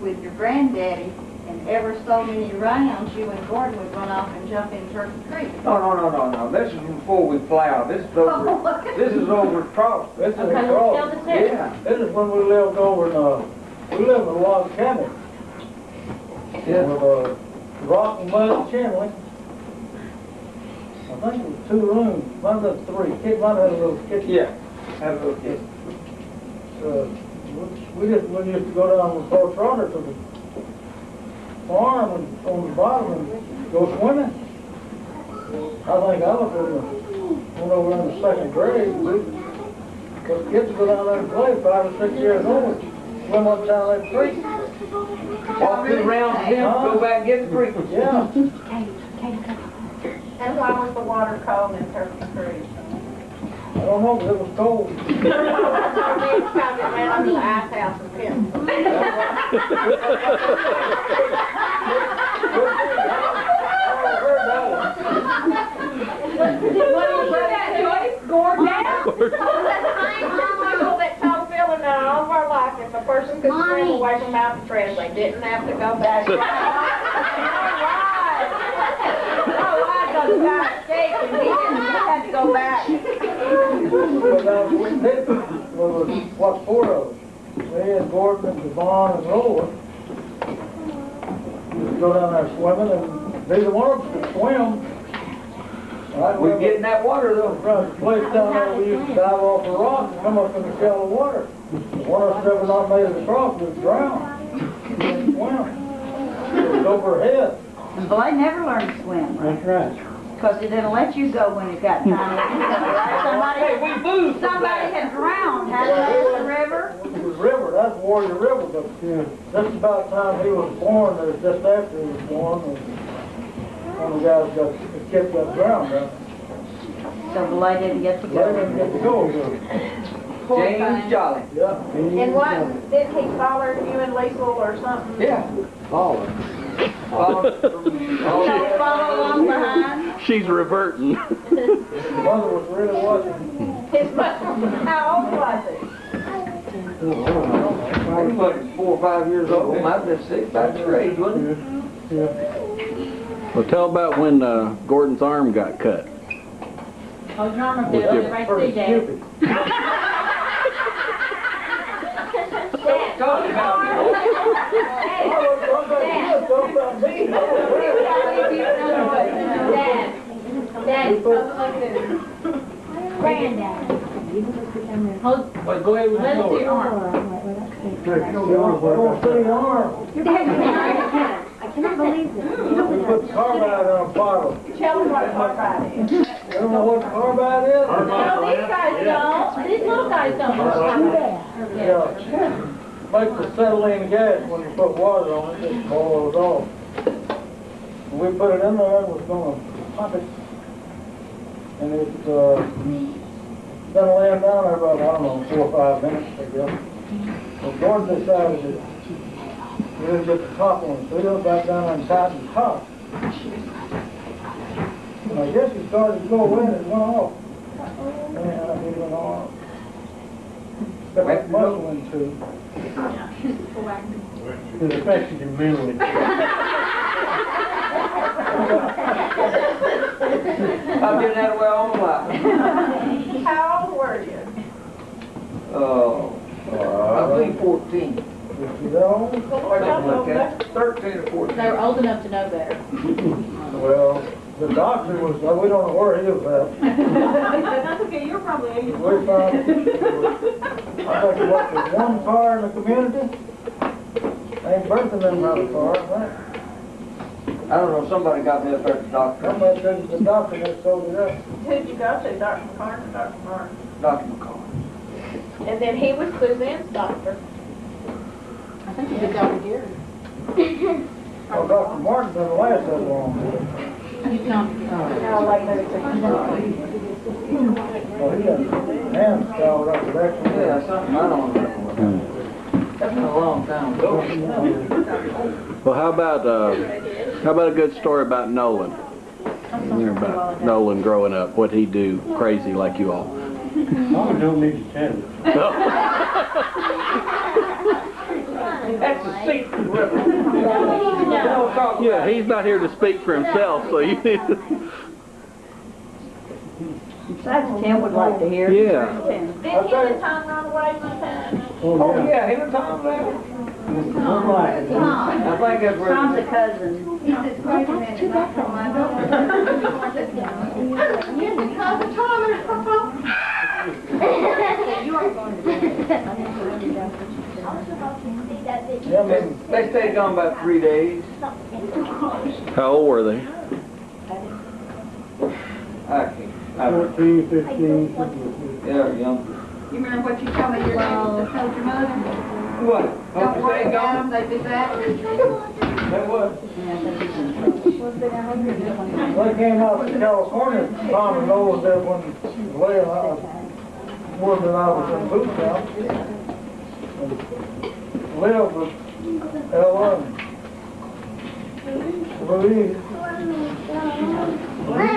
with your granddaddy, and ever so many rounds, you and Gordon would run off and jump in Turkey Creek. No. This is before we plowed. This is over. This is over across. This is Okay, across. tell the story. Yeah. This is when we lived over in we lived in a log cabin. Yeah. With a rock and mud chimney. I think it was 2 rooms. Might have been 3. Kid might have had a little kitchen. Yeah. Had a little kitchen. We used to go down with Fort Trotter to the farm and on the bottom and go swimming. I think I went over in the 2nd grade. But kids would go down there and play 5 or 6 years old. Swim up down that creek. Walk 2 rounds and then go back and get the creek. Yeah. And why was the water cold in Turkey Creek? I don't know, but it was cold. Because it ran under the ice house and pins. What was that, Joyce? Gordon? People that told Phil and I all of our life, if a person could swim away from mountain trails, they didn't have to go back. The guy escaped and he had to go back. We did. What 4 of us? Me and Gordon and Devon and Lola. Used to go down there swimming, and neither one of us could swim. We'd get in that water though. Right, the place down there we used to dive off a rock and come up in the shallow water. One of us ever not made it across, we drowned. Couldn't swim. It was over her head. Well, I never learned to swim. That's right. Because it didn't let you go when it got time. Somebody had drowned, hadn't they, in the river? It was river, that's Warrior River, but just about the time he was born, or just after he was born, one of the guys the kid got drowned. So the lady didn't get to go. They didn't get to go. James Jolly. Yeah. And what, did he follow you and Liesl or something? Yeah. Follow. Follow along behind. She's reverting. Mother was really watching. His mother, how old was he? He was 4 or 5 years old. Might have been 6, about your age, wasn't he? Yeah. Well, tell about when Gordon's arm got cut. Oh, your arm up there, right there, Dad. Talking about Dad, Granddad. Hold, go ahead with let's do your arm. I don't see the arm. I cannot believe this. We put carbide on a bottle. Tell him what carbide is. You don't know what carbide is? No, these guys don't. These little guys don't know what carbide is. Yeah. Makes the acetylene gas when you put water on it, it boils off. And we put it in there and was going to pump it. And it's been laying down there about, I don't know, 4 or 5 minutes, I guess. Well, Gordon decided that we didn't get the top on it, so he went back down there and tightened the top. And I guess he started to go in and it went off. Anyhow, it went off. Got that muscle in too. It affected him mentally. I've been that way all my life. How old were you? Oh, I think 14. Is that all? Something like that. 13 or 14. They were old enough to know better. Well, the doctor was, we don't know where he was at. That's okay, you're probably 80. We found, I think it was one fire in the community. They ain't birthing them out of fire, right? I don't know, somebody got me up there at the doctor. Somebody said the doctor that sold it up. Who'd you go to, Dr. McCarn or Dr. Martin? Dr. McCall. And then he was Suzanne's doctor. I think he did Dr. Gary. Well, Dr. Martin didn't last that long. How late they took him. Well, he had hands scoured up with that. Yeah, something I don't know. That's been a long time ago. Well, how about a good story about Nolan? Hear about Nolan growing up, what he do crazy like you all. I don't need to tell you. That's a secret, brother. Yeah, he's not here to speak for himself, so you need to... Besides, Tim would like to hear. Yeah. Didn't he and Tom run away one time? Oh, yeah, him and Tom there. I think that's where... Tom's a cousin. He says, wait a minute, that's on my door. You are going to Yeah, maybe. They stayed gone about 3 days. How old were they? I can't. 14, 15. Yeah, young. You remember what you told me your dad used to told your mother? What? Don't worry They about gone? them, they do that. They what? They came out to California, Tom and Noah was there when Leah and I, more than I was in boot camp. Leah was Ella and Louise.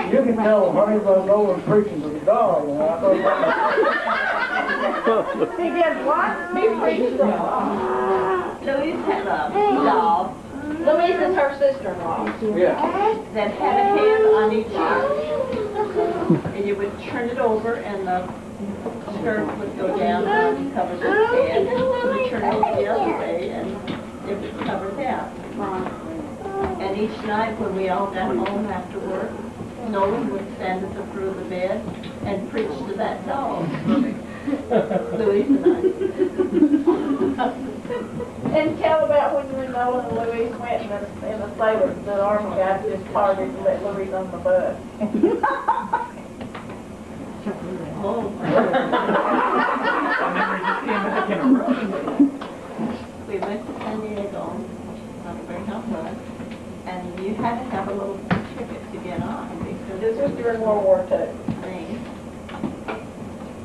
You can tell them, honey, about Nolan preaching to the dog. You know, I thought, He did what? He preached to the Louise had a dog. Louise is her sister-in-law. Yeah. That had a hand on each ear. And you would turn it over and the skirt would go down and cover the head. You would turn it over the other way and it would cover that. And each night when we all got home after work, Nolan would stand at the foot of the bed and preach to that dog. Louise and I. And tell about when you and Nolan and Louise went in the sailor, the army guys just parted and let Louise on the bus. Oh. We went to San Diego on a very hot bus, and you had to have a little ticket to get on because this was during World War II.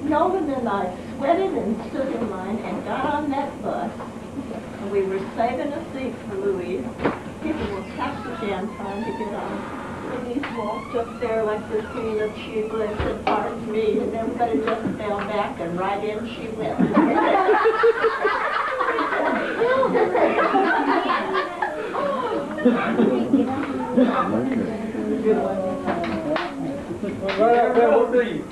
Nolan and I sweated and stood in line and got on that bus. And we were saving a seat for Louise. People were jam trying to get on. Louise walked up there like the queen of Sheba and said, "Pardon me," and everybody just fell back and right in she went. right out there, what do you?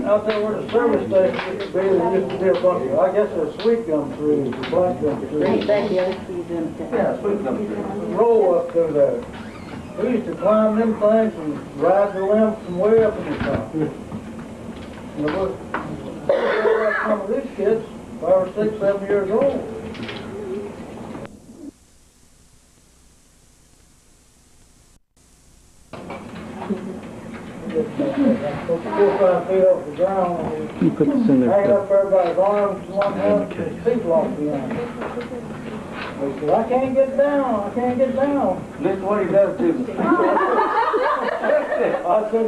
Out there where the service station used to be, there used to be a bunch of, I guess they're sweet gum trees, the black gum trees. Yeah, sweet gum tree. Roll up through there. We used to climb them things and ride the limbs from way up in the top. And it was like some of these kids, 5 or 6, 7 years old. Put 4 or 5 feet off the ground. You put this in there. Hang up everybody's arms, one hand, and feet off the end. He said, I can't get down, I can't get down. Listen to what he does to me. I said,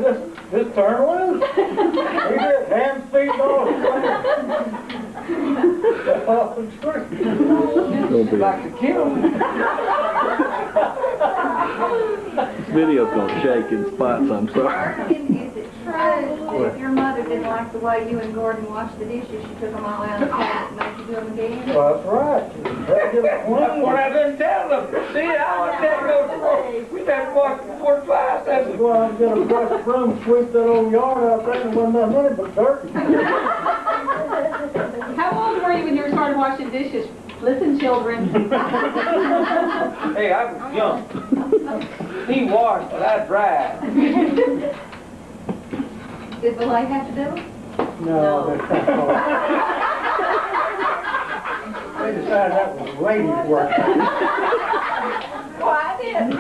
just turn loose. He did, hands, feet, all. Off the street. Like to kill me. This video's gonna shake in spots, I'm sorry. Is it If your mother didn't like the way you and Gordon washed the dishes, she took them all out and made you do them again. Well, that's right. That's what I've been telling them. See, I was telling them, we better wash before twice. That's That's why I'm gonna brush the broom, sweep that old yard out there, and wasn't nothing in it but dirt. How old were you when you started washing dishes? Listen, children. Hey, I was young. He washed, but I dried. Did the light have to do it? No, that's not all. They decided that was ladies' work. Well, I did.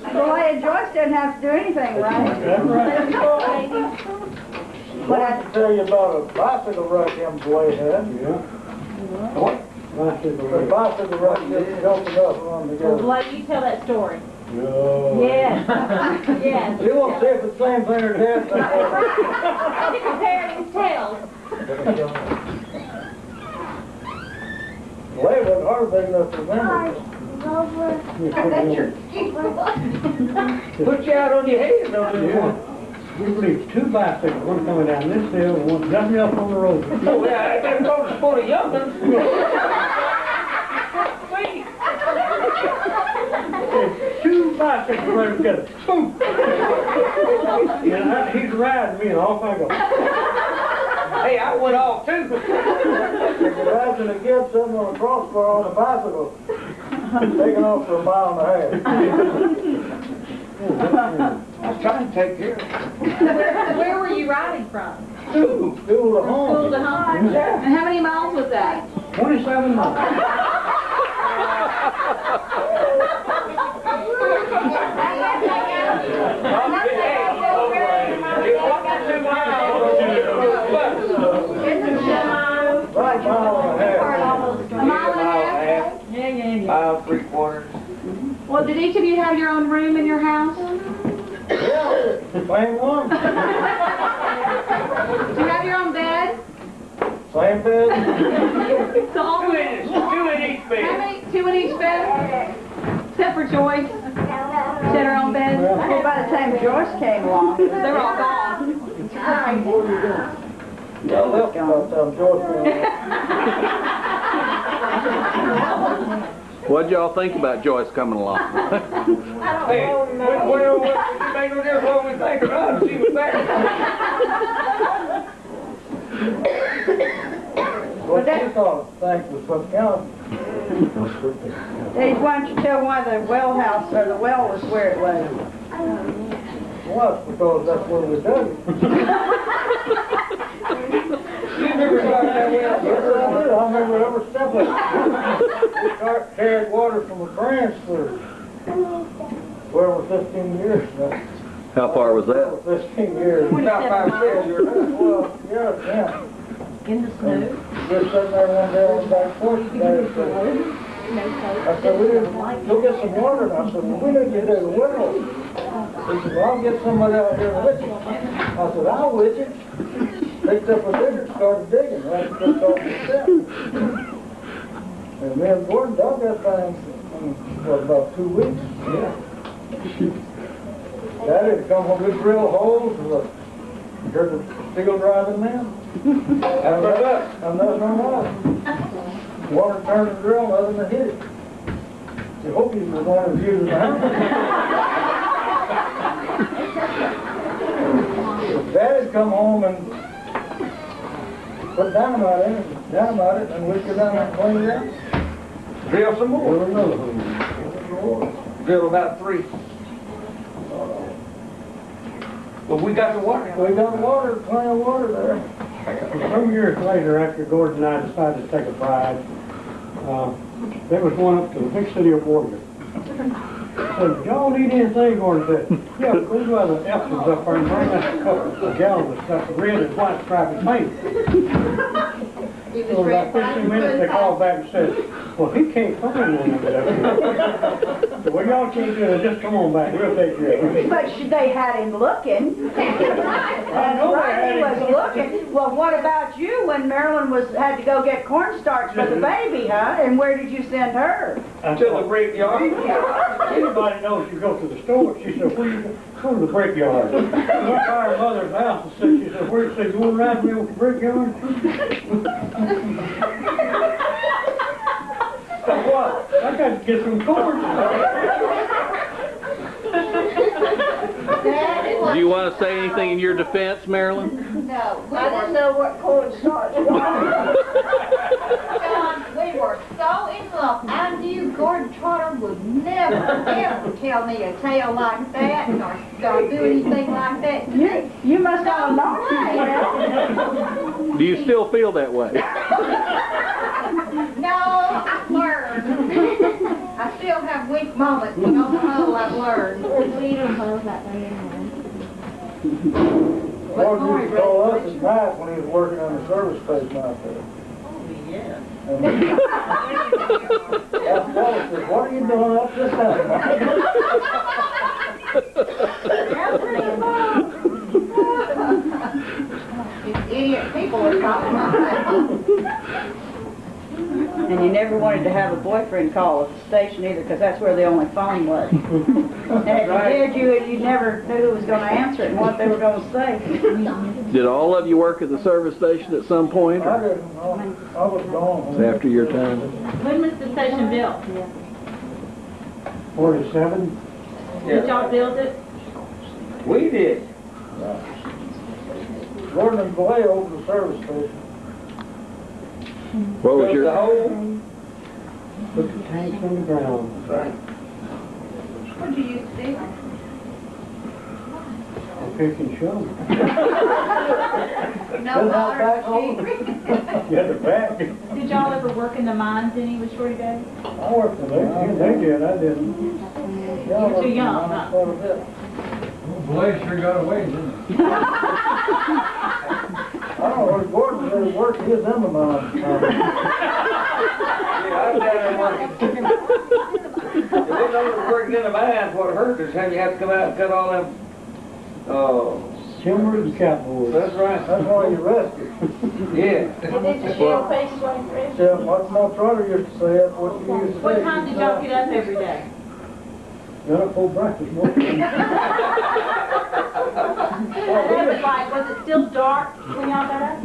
The lady Joyce didn't have to do anything, right? That's right. But I can tell you about a bicycle wreck them boys had. Yeah. What? The bicycle wreck just helping us run together. Let you tell that story. Yeah. Yes. Yes. You want to see if it's the same thing or different? I can compare these tales. Well, it wasn't hard big enough to remember. Put you out on your head, don't you? Yeah. We believe two bicycles, one coming down this hill and one jumping up on the road. Oh, yeah, I better go to sport a young'un. Two bicycles running together. Boom! And he's riding me and off I go. Hey, I went off too. Imagine a kid sitting on a crossbar on a bicycle, taking off for a mile and a half. I was trying to take care of it. Where were you riding from? School to home. School to home. And how many miles was that? 27 miles. Right, mile and a half. A mile and a half? Mile, 3/4. Well, did each of you have your own room in your house? Yeah, same one. Do you have your own bed? Same bed. So all Two in each How bed. many? Two in each bed? Except for Joyce. She had her own bed. Well, by the time Joyce came along, They were all gone. Yeah, left about time George What'd y'all think about Joyce coming along? Hey, well, it make no difference what we think about it. She was there. What you thought things was what counted. Dave, why don't you tell why the well house, or the well was where it was? Well, that's because that's where we dug it. You remember about that well? Yes, I do. I remember every step of it. We carried water from a branch for, well, 15 years now. How far was that? 15 years. About 5 or 6 years. Well, yeah. In the snow? Just sitting there one day on the back porch today. I said, we didn't go get some water. And I said, well, we need to do the well. He said, well, I'll get somebody out here with you. I said, I'll with you. Picked up a digger and started digging right just off the step. And me and Gordon dug that thing in, what, about 2 weeks? Yeah. Daddy had come home, we drill holes, and look, heard the steel driving now. And nothing on water. Water turned the drill, nothing to hit it. You hope you were going to use the house. Dad'd come home and put dynamite in it, and we'd go down there and clean it out. Drill some more. Drill another one. Drill about 3. But we got the water. We got water, plenty of water there. Some years later, after Gordon and I decided to take a ride, there was one up to the big city of Warrior. Said, y'all need anything? Gordon said, yeah, go by the Epsons up there and bring us a couple of gallons of stuff, red and white striped paint. So about 15 minutes, they called back and said, well, he can't find none of it up here. So, well, y'all can't do it. Just come on back. We'll take care of it. But they had him looking. That's right, he was looking. Well, what about you when Marilyn had to go get cornstarch for the baby, huh? And where did you send her? To the graveyard. Anybody knows you go to the store. She said, where go to the brickyard. I went by her mother's house and said, she said, where, she said, you want to ride me over the brickyard? I said, what? I got to get some corn. Do you want to say anything in your defense, Marilyn? No, I didn't know what cornstarch was. John, we were so in love. I knew Gordon Trotter would never, ever tell me a tale like that or do anything like that. You must have a knock. Do you still feel that way? No, I've learned. I still have weak moments, but on the whole, I've learned. We don't hold that way anymore. Gordon used to call us at night when he was working on the service station out there. Yeah. And asked Wallace, said, what are you doing up this time? These idiot people are talking about that. And you never wanted to have a boyfriend call at the station either, because that's where the only phone was. And if you did, you never knew who was going to answer it and what they were going to say. Did all of you work at the service station at some point? I Or didn't know. I was gone. it's after your time? When was the station built? 47. Did y'all build it? We did. Gordon and Belay opened the service station. What was your... Put the tanks on the ground. Right. What do you do? Pick and shove. No water, sheep. You had to back. Did y'all ever work in the mines any with Shorty Day? I worked for them. They did. I didn't. You were too young, huh? Boy, sure got away, didn't he? I don't know where Gordon really worked. He was in the mine. Yeah, I was down there working. If we know working in the mines, what hurt is how you have to come out and cut all them, Timber and catboard. that's right. That's why you rested. Yeah. And did the shell pieces like fresh? Yeah, what my Trotter used to say, that's what you used to say. What time did y'all get up every day? Got up for breakfast, more. That was like, was it still dark when y'all got up?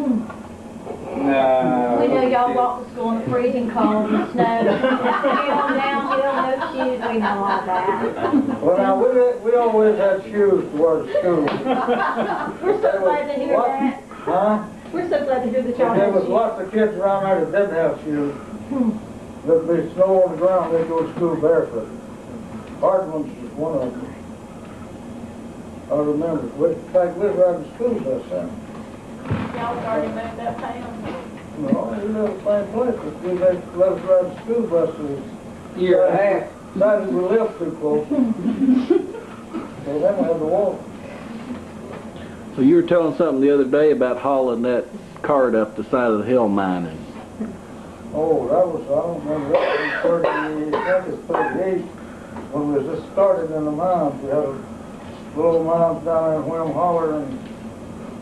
No. We know y'all walk to school in the freezing cold and snow, ski on downhill, no shoes, we know all that. Well, now, we always had shoes to wear to school. We're so glad to hear that. Huh? We're so glad to hear that y'all There have was shoes. lots of kids around there that didn't have shoes. There'd be snow on the ground, they'd go to school barefoot. Hardman's was one of them. I remember. In fact, we were riding the school bus then. Y'all had already moved uptown? No, we lived in the same place, but we let us ride the school bus for a year and a half. Decided we lived too close. So then we had to walk. So you were telling something the other day about hauling that cart up the side of the hill mining. Oh, that was, I don't remember what, I think it's 38. When we just started in the mines, we had a little mines down there in Whim Holler and...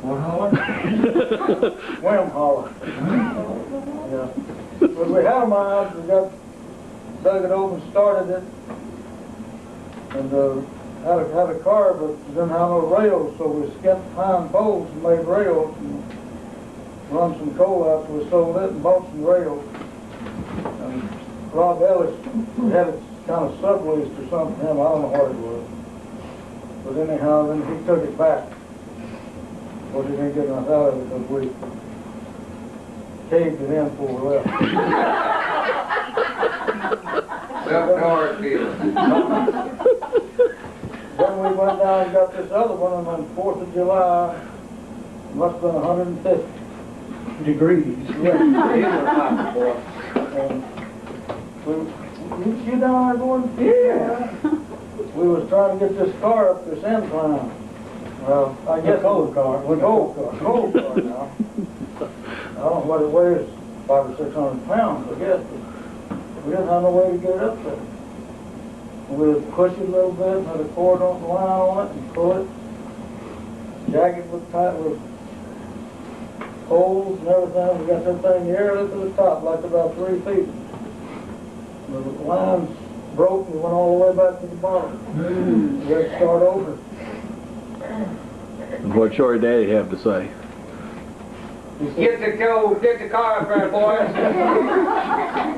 What holler? Whim Holler. Yeah. But we had a mines, we dug it open, started it, and had a car, but didn't have no rails, so we skipped pine poles and made rails and run some coal out, so we sold it and bought some rails. And Rob Ellis had it kind of subleased or something, I don't know what it was. But anyhow, then he took it back. Well, he didn't get enough out of it because we caved it in before we left. Self-guard feeling. Then we went down and got this other one, and on 4th of July, it must have been 150 Degrees. Yeah, it was hot, boy. And you down there going? Yeah. We was trying to get this car up this incline. Well, I guess cold car. Cold car now. I don't know what it weighs, 500 or 600 pounds, I guess. But we didn't have no way to get it up there. And we would push it a little bit, and had a cord on the line on it, and pull it. Jacket was tight with holes and everything. We got that thing nearly to the top, like about 3 feet. The lines broke and went all the way back to the bottom. We had to start over. What'd Shorty Daddy have to say? Get the car up there, boys.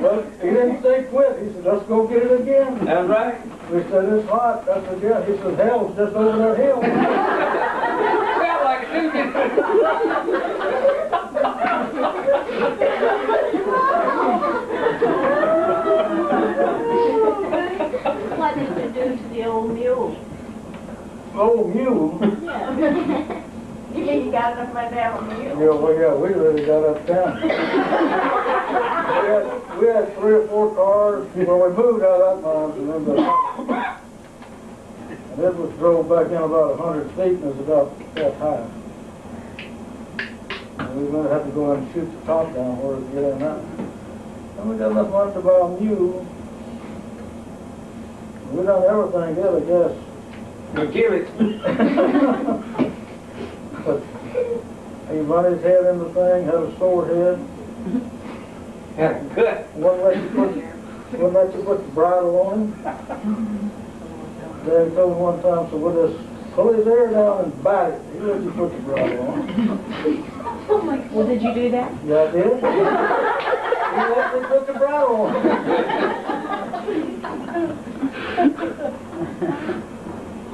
Well, he didn't say quit. He said, let's go get it again. That's right. We said, it's hot. I said, yeah. He said, hell's just over that hill. Felt like shooting. What did you do to the old mule? Old mule? Yeah. You mean you got enough money to have a mule? Yeah, well, yeah, we really got uptown. we had 3 or 4 cars. Well, we moved out of that mine and then and it was drove back in about 100 feet and it was about that high. And we were going to have to go out and shoot the top down where we get in that. And we got enough money to buy a mule. We done everything good, I guess. You kill it. But he run his head in the thing, had a sore head. Yeah, good. Wouldn't let you put the bridle on him. Then he told me one time, so we'll just pull his hair down and bite it. He let you put the bridle on him. Oh my, well, did you do that? Yeah, I did. He let me put the bridle on him.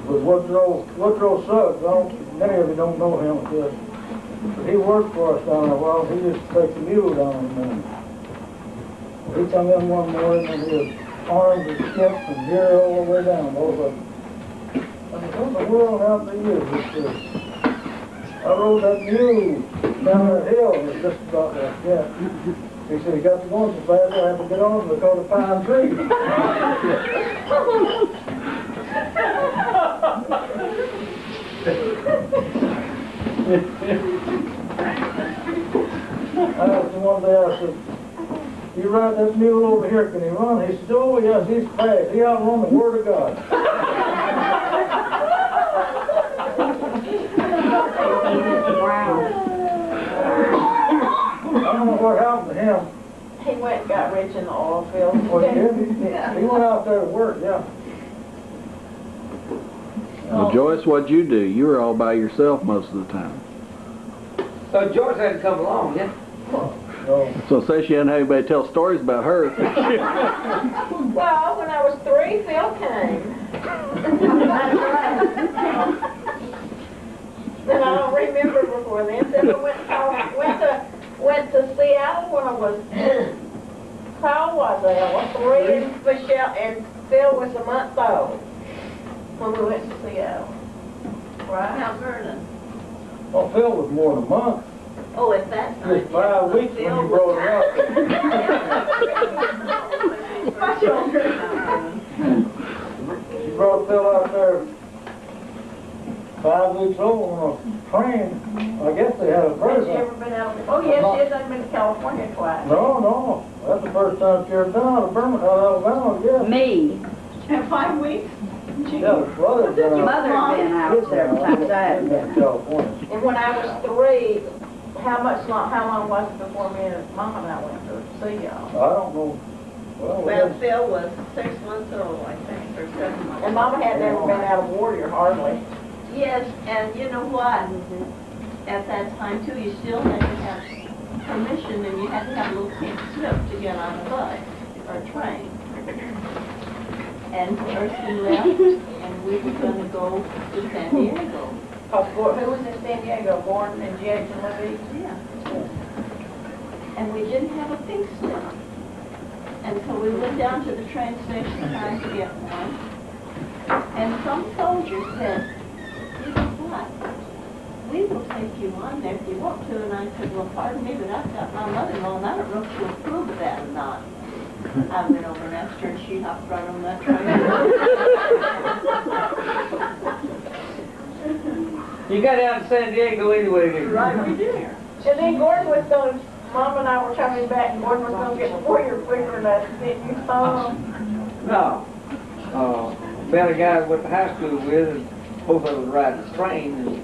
But Woodrow Suggs, many of you don't know him, but he worked for us down there a while. He used to take the mule down there. He come in one morning and his arms were skipped from here all the way down, both of them. I said, what in the world happened to you? He said, I rode that mule down that hill, and it's just about like that. He said, he got to going so fast, I had to get on because of the pine tree. I asked him one day, I said, you ride that mule over here, can he run? He said, oh yes, he's fast. He outrun the word of God. Wow. I don't know what happened to him. He went and got rich in the oil field. Well, he did. He went out there to work, yeah. Well, Joyce, what'd you do? You were all by yourself most of the time. So George hadn't come along, yeah? No. So say she hadn't had anybody tell stories about her. Well, when I was 3, Phil came. And I don't remember before then. Then I went to Seattle when I was, how old was I? I was 3 and Michelle and Phil was a month old when we went to Seattle. Right? Mount Vernon. Well, Phil was more than a month. Oh, at that time. Just 5 weeks when you brought her up. My children. She brought Phil out there 5 weeks old on a train. I guess they had a Has present. she ever been out? Oh, yes, she has. I've been to California twice. No. That's the first time she ever been out of Alabama, yeah. Me. And 5 weeks? Yeah, his brother's been out. Mother's been out several times. I haven't been. California. And when I was 3, how long was it before me and Mom and I went to see y'all? I don't know. Well, Phil was 6 months old, I think, or 7 months. And Mama had never been out of Warrior, hardly. Yes, and you know what? At that time too, you still had to have permission and you had to have a little pink slip to get on a bus or train. And first we left and we were going to go to San Diego. Who was in San Diego, born in Jacksonville? Yeah. And we didn't have a pink slip. And so we went down to the train station trying to get one. And some soldier said, you know what? We will take you on there if you want to. And I said, well, pardon me, but I've got my mother-in-law and I don't know if she'll approve of that or not. I went over and asked her and she hopped right on that train. You got down to San Diego anyway, didn't you? Right, we did. And then Gordon was going, Mom and I were coming back and Gordon was going to get the Warrior quicker than that. Did you saw him? No. Met a guy I went to high school with, and both of us riding the train. And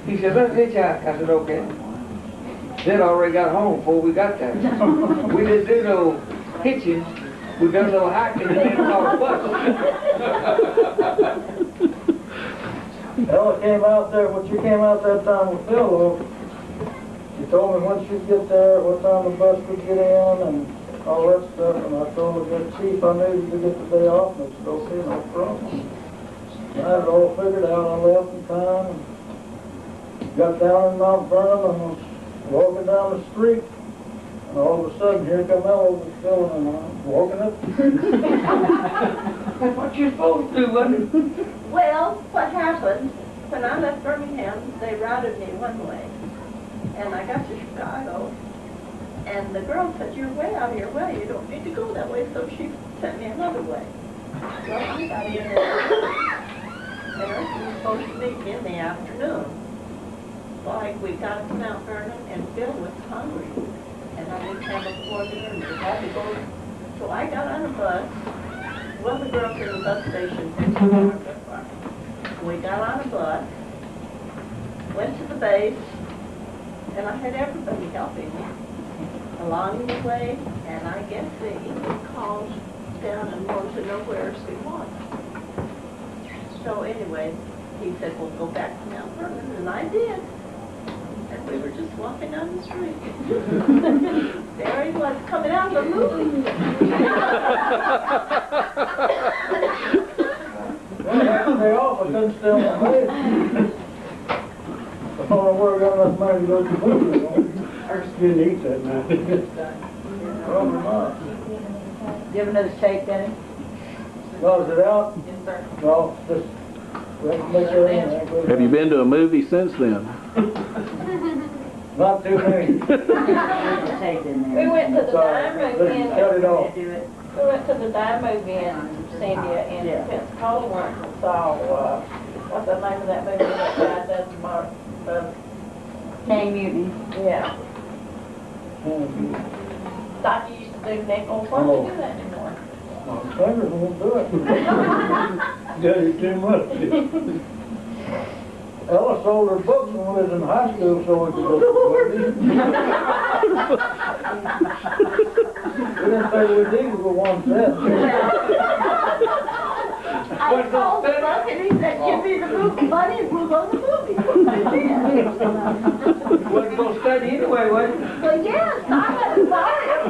he said, let's hitchhike. I said, okay. They'd already got home before we got there. We didn't do no hitching. We got a little hiking and then caught a bus. Ella came out there, when she came out that time with Phil, she told me when she'd get there, what time the bus would get in, and all that stuff, and I told her that chief, I needed to get the day off, and she said, okay, no problem. I had it all figured out, I left in time, and got down in Mount Vernon, and was walking down the street, and all of a sudden, here come Ella with Phil, and I'm walking up the street. That's what you're supposed to do, wasn't it? Well, what happened, when I left Birmingham, they routed me one way, and I got to Chicago, and the girl said, you're way out of your way, you don't need to go that way, so she sent me another way. Well, I got in there, and she was supposed to meet me in the afternoon. Like, we got to Mount Vernon, and Bill was hungry, and I didn't have a formula, and we had to go, so I got on a bus. Well, the girls in the bus station, we got on a bus, went to the base, and I had everybody helping me along the way, and I guess they even called down and wanted to know where she was. So anyway, he said, well, go back to Mount Vernon, and I did. And we were just walking down the street. There he was, coming out of the movie. Well, they off, I couldn't stay on my bed. I don't know where I got enough money to go to the movie. I just didn't eat that night. Probably not. Do you have another tape, Denny? No, is it out? Yes, sir. No, just, let's make sure. Have you been to a movie since then? Not too many. We went to the dime movie in Cut it off. We went to the dime movie in Sandia in Pensacola once and saw, what's the name of that movie that guy does Gang Mutiny. yeah. Thought you used to do nickel. Why don't you do that anymore? My fingers won't do it. Got it too much. Ella sold her books when we was in high school so we could go to the movies. We didn't think we needed but one set. I told him, and he said, give me the movie money and we'll go to the movie. Wasn't gonna study anyway, was you? Well, yes, I had to buy it.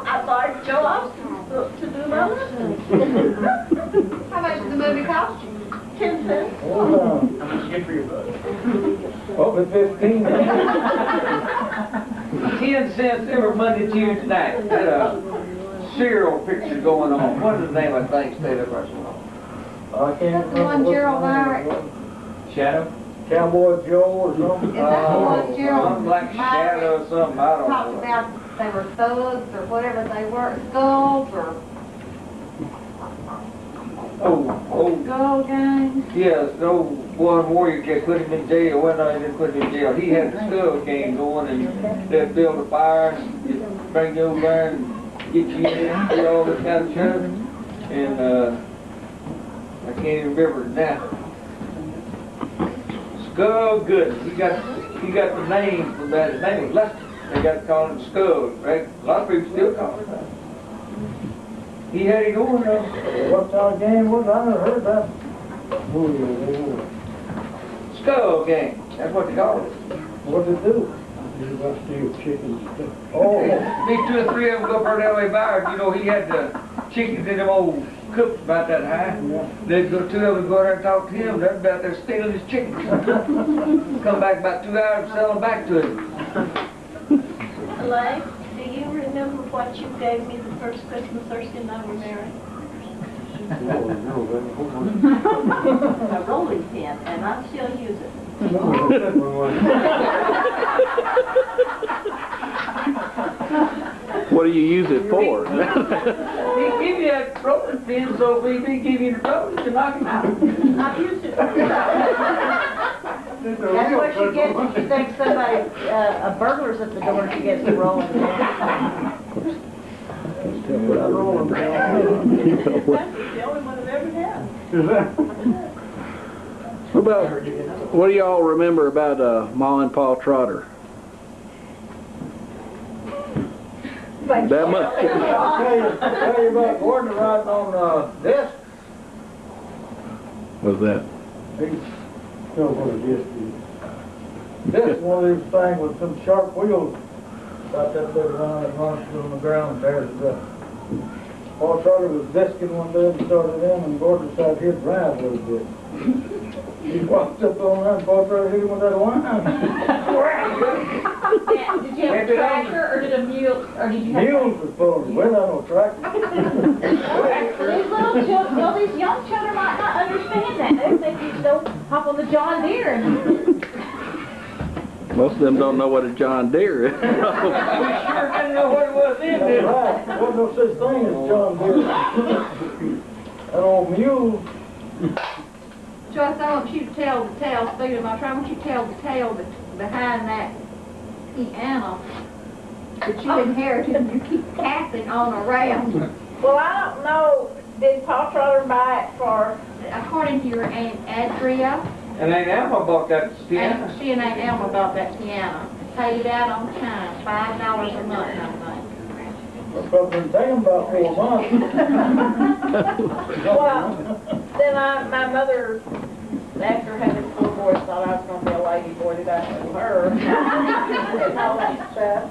I thought I'd show up to do my lessons. How much did the movie cost you? 10 cents. How much you get for your book? Over 15. 10 cents every Monday, Tuesday night. Had a serial picture going on. What is the name of the thing? State of our I can't The one Gerald Myrick. Shadow? Cowboy Joe or something. Is that the one Gerald Something like Shadow or something. I don't talked know. about they were thugs or whatever they were, skulls or skull gang? Yes, the old one warrior kid put him in jail. Well, no, he didn't put him in jail. He had the skull gang going and they'd build a fire and just bring you over there and get you in and do all this kind of stuff. And I can't even remember it now. Skull Good. He got the name from that. His name was Lester. They got to call him Skull, right? A lot of people still call him that. He had it going though. What kind of game was it? I never heard that. Skull Gang. That's what they call it. What did it do? Did I steal chickens? Oh. Me 2 or 3 of them go up that way by. You know, he had the chickens in them old coops about that high. Yeah. They'd go 2 of them go there and talk to him. They're about there stealing his chickens. Come back about 2 hours and sell them back to him. Elaine, do you remember what you gave me the first Christmas Thursday night we married? A rolling pin, and I still use it. What do you use it for? He give you a rolling pin so if he give you the rollers to knock him out. I've used it. That's what she gets if she thinks somebody, a burglar's at the door and she gets the rolling pin. That's the only one I've ever had. What do y'all remember about Ma and Pa Trotter? That much. I'll tell you about Gordon riding on this. What's that? Still gonna just be. This is one of these things with some sharp wheels, about that big around and runs on the ground and tears it up. Paul Trotter was disking one day and started in, and Gordon decided he'd drive a little bit. He walked up on that, and Paul Trotter hit him with that line. Did you have a tractor or did a mule, or did you have? Mules was pulling, well, I know tractor. These little children, well, these young children might not understand that. They think you don't hop on the John Deere and Most of them don't know what a John Deere is. We sure didn't know what it was then, did we? Right, there wasn't no such thing as John Deere. That old mule. Joyce, I want you to tell the tale, speaking of my trial, I want you to tell the tale behind that piano that you inherited and you keep passing on around. well, I don't know, did Paul Trotter buy it for, According to your Aunt Adria, And Aunt Alma bought that piano. she and Aunt Elma bought that piano. Paid it out on time, $5 a month, I think. That's probably been taking about 4 months. well, then my mother, after having 4 boys, thought I was going to be a lady boy that I knew her. And all that stuff.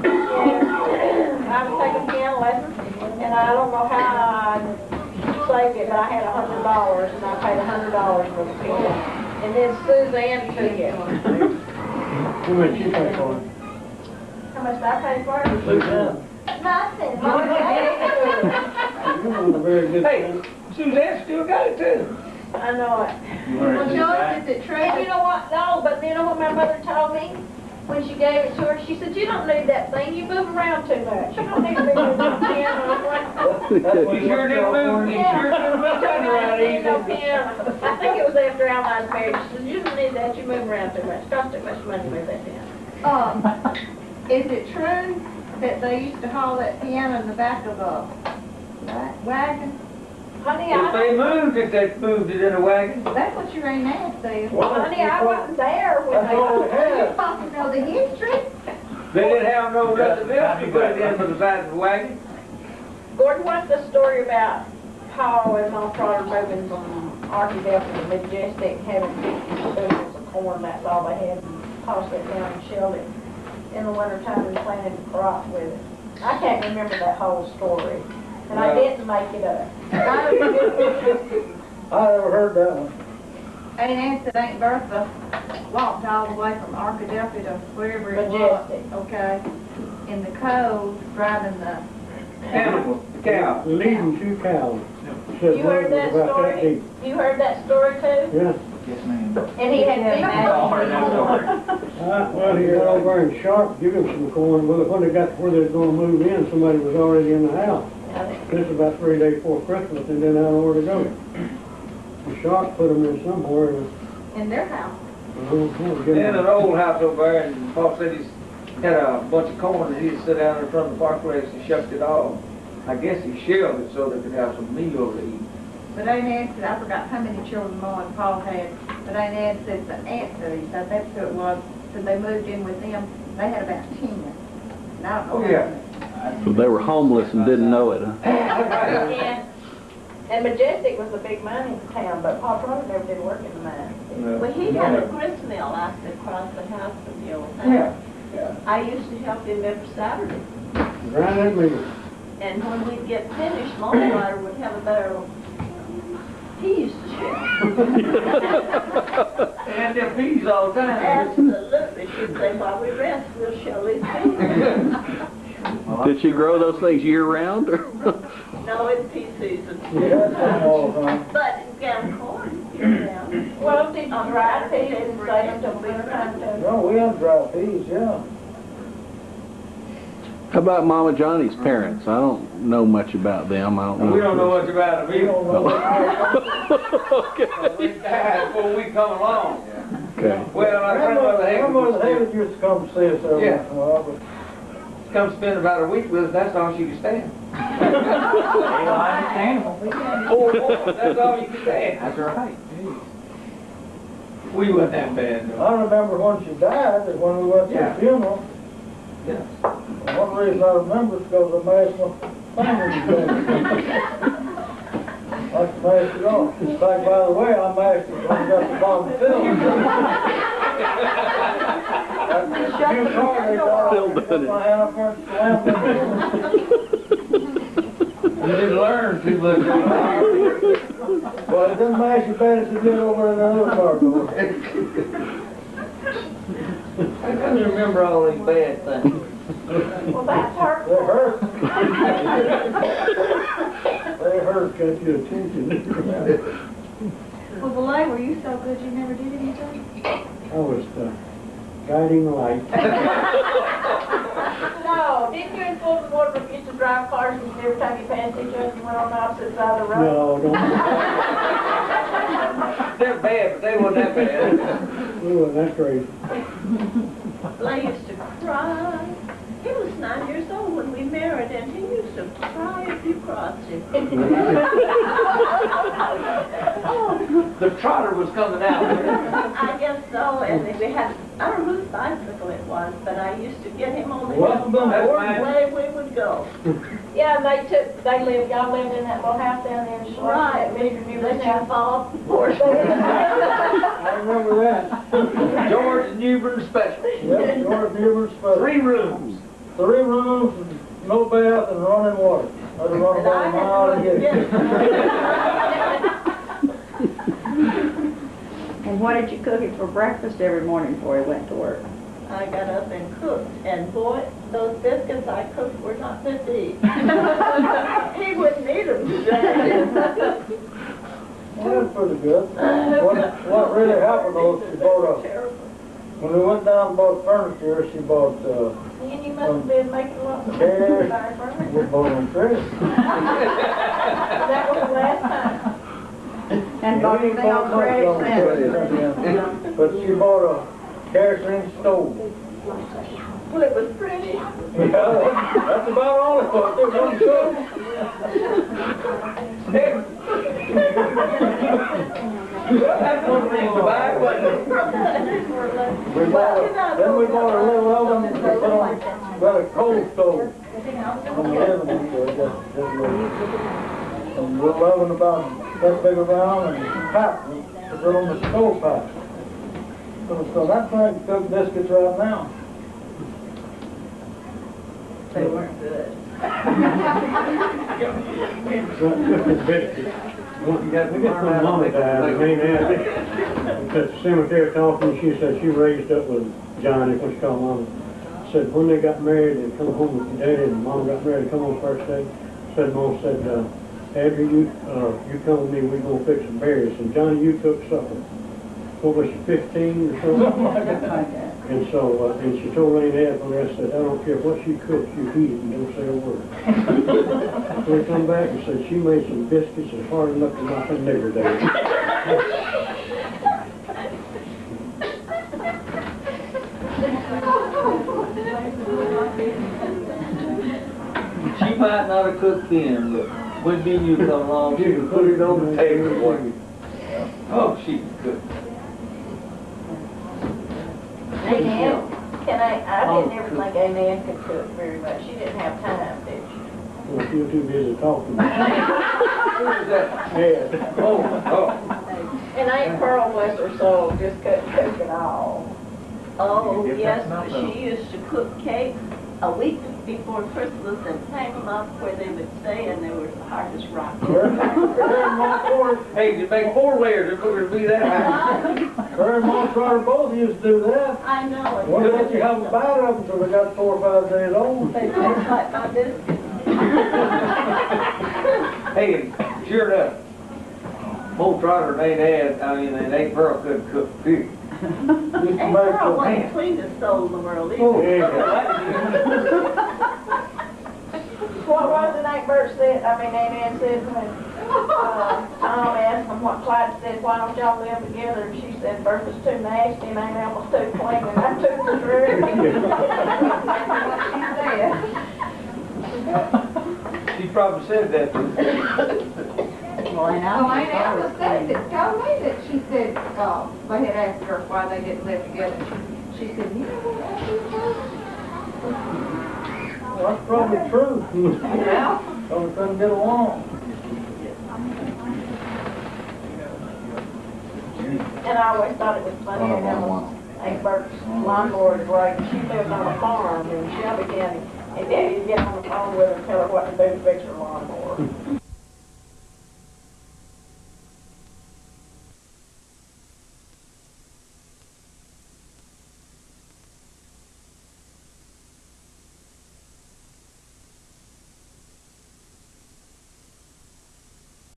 And I was taking piano lessons, and I don't know how I saved it, but I had $100, and I paid $100 for the piano. And then Suzanne took it. How much you pay for it? How much did I pay for it? Suzanne. Nothing. You want a very good Hey, thing. Suzanne still got it too. I know it. Well, Joyce, is it true? And you know what? No, but you know what my mother told me? When she gave it to her, she said, you don't need that thing. You move around too much. You don't need to be moving the piano. You sure didn't move, you sure didn't move that around No either. piano. I think it was after Alma's marriage. She said, you don't need that. You move around too much. It costs too much money to move that piano. Is it true that they used to haul that piano in the back of a wagon? Honey, If they moved it in a wagon. That's what your Aunt Ned said. Well, honey, I wasn't there when That's all they had. You probably know the history. They didn't have no nothing else to put it in for the side of the wagon. Gordon, what's the story about Paul and Mom Trotter moving from Arkadelphia to Majestic, having 50 bushels of corn, that's all they had, and tossed it down and shelled it in the wintertime and planted the crop with it? I can't remember that whole story, and I didn't make it up. I never heard that one. Aunt Ann said Aunt Bertha walked all the way from Arkadelphia to wherever it was. Majestic. Okay. In the cold, driving the Cow. Leading 2 cows. Said You heard one was that about story? deep. You heard that story too? Yeah. Yes, ma'am. And he had big Well, he got over and Sharp give him some corn, but when they got to where they was gonna move in, somebody was already in the house. This was about 3 days before Christmas, and then I don't know where to go. The Sharp put them in somewhere, and in their house. In an old house over there, and Paul said he's had a bunch of corn, and he'd sit down in front of the fireplace and shucked it off. I guess he shelled it so they could have some meal to eat. But Aunt Ann said, I forgot how many children Ma and Paul had, but Aunt Ann said the auntie, so that's who it was, so they moved in with them, they had about 10. And I don't know. Oh, yeah. So they were homeless and didn't know it, huh? Yeah. And Majestic was a big mining town, but Paul Trotter never did work in the mine. Well, he had a grist mill out across the house from the old house. Yeah. I used to help him every Saturday. grind that meal. And when we'd get finished, Longwater would have a barrel of peas to shell. And them peas all the time. Absolutely. She'd say, while we rest, we'll shell these peas. Did she grow those things year round? Or? No, it's pea season. Yeah, that's all the time. But it's down corn year round. Well, did you dry peas and save them till winter time too? No, we have dry peas, yeah. How about Mama Johnny's parents? I don't know much about them. I don't know. We don't know much about them We don't either. know. They died before we come along. Okay. Well, our grandmother Grandmother had Haggard used to come see us every Yeah. once in a while, but come spend about a week with us, that's all she could stand. Understandable. 4 months, that's all you could stand. That's right. We wasn't that bad, though. I remember when she died, that when we went to Yeah. the funeral, Yeah. one reason I remember is because I made my fingers dead. I like to mash it off. In fact, by the way, I mashed it when I got the bottom filled. You called me, Still doing it. my hand up there, slammed it. You didn't learn too much. Well, it didn't mash as bad as it did over in the other part of it. I couldn't remember all these bad things. Well, that's hurtful. They hurt. They hurt, got your attention. Well, Belay, were you so good you never did anything? I was the guiding light. No, didn't you influence the water used to drive cars and every time you passed each other, you went on the opposite side of the road? No, don't. They're bad, but they weren't that bad. We wasn't that crazy. Belay used to cry. He was 9 years old when we married, and he used to cry if you crossed him. The trotter was coming out. I guess so, and we had, I don't know whose bicycle it was, but I used to get him on the What's hill, the and matter? away we would go. Yeah, and y'all lived in that little house down there in Schwartz, Right, that big review let house. you fall off the porch. I remember that. George Newbern special. Yep, George Newber's special. 3 rooms. 3 rooms, and no bath, and running water. I had to run about a mile to get it. And what did you cook him for breakfast every morning before he went to work? I got up and cooked, and boy, those biscuits I cooked were not fit to eat. He wouldn't eat them today. Well, that's pretty good. What really happened was she bought when we went down and bought furniture, she bought, And you must have been making lots of chairs, furniture. we bought them credit. That was the last time. And bought everything on credit. But she bought a kerosene stove. Well, it was pretty. Yeah, that's about all it was. It wasn't good. That's one thing to buy, wasn't it? We bought a little oven to put on, got a coal stove on the living room, so it just a little oven about that big around and pipe to put on the stove pipe. So that thing cook biscuits right now. They weren't good. We got some mama died, and ain't at the cemetery talking, she said she raised up with Johnny, what she called Mama. Said when they got married, they come home with your daddy, and Mom got married, come on first day. Said Mom said, after you come with me, we gonna fix some berries. And Johnny, you cook supper. What was she, 15 or something? And so, and she told Aunt Ed when I said, I don't care what she cooks, you eat it and don't say a word. So we come back and said she made some biscuits that's hard enough to knock a nigger down. She might not have cooked then, but when did you come along, she could put it on the table for you. Oh, she could cook. Aunt Ann, I didn't ever think Aunt Ann could cook very much. She didn't have time, did she? Well, she was too busy talking. Who was that? Ed. Oh. And Aunt Pearl, bless her soul, just couldn't cook at all. Oh, yes, but she used to cook cakes a week before Christmas and hang them up where they would stay, and they were the hardest rock. Hey, you make 4 layers, it's going to be that high. Her and Mom Trotter both used to do that. I know. Why didn't you have a bite of them until they got 4 or 5 days old? They taste like my biscuits. Hey, sure enough, Old Trotter and Aunt Pearl couldn't cook pig. Aunt Pearl wasn't the cleanest soul in the world either. Oh, What was it Aunt Bert said, Aunt Ann said when Tom asked them what Clyde said, why don't y'all live together? And she said, Bertha's too nasty and Aunt Alma's too clean and I'm too true. She probably said that to Aunt Alma said that, told me that she said, they had asked her why they didn't live together. She said, you know what well, that's probably true. Yeah. So we couldn't get along. And I always thought it was funny how Aunt Bert's lawnmower is right. She lived on a farm in Shelby County. And Daddy'd get on the phone with her and tell her what to do to fix her lawnmower.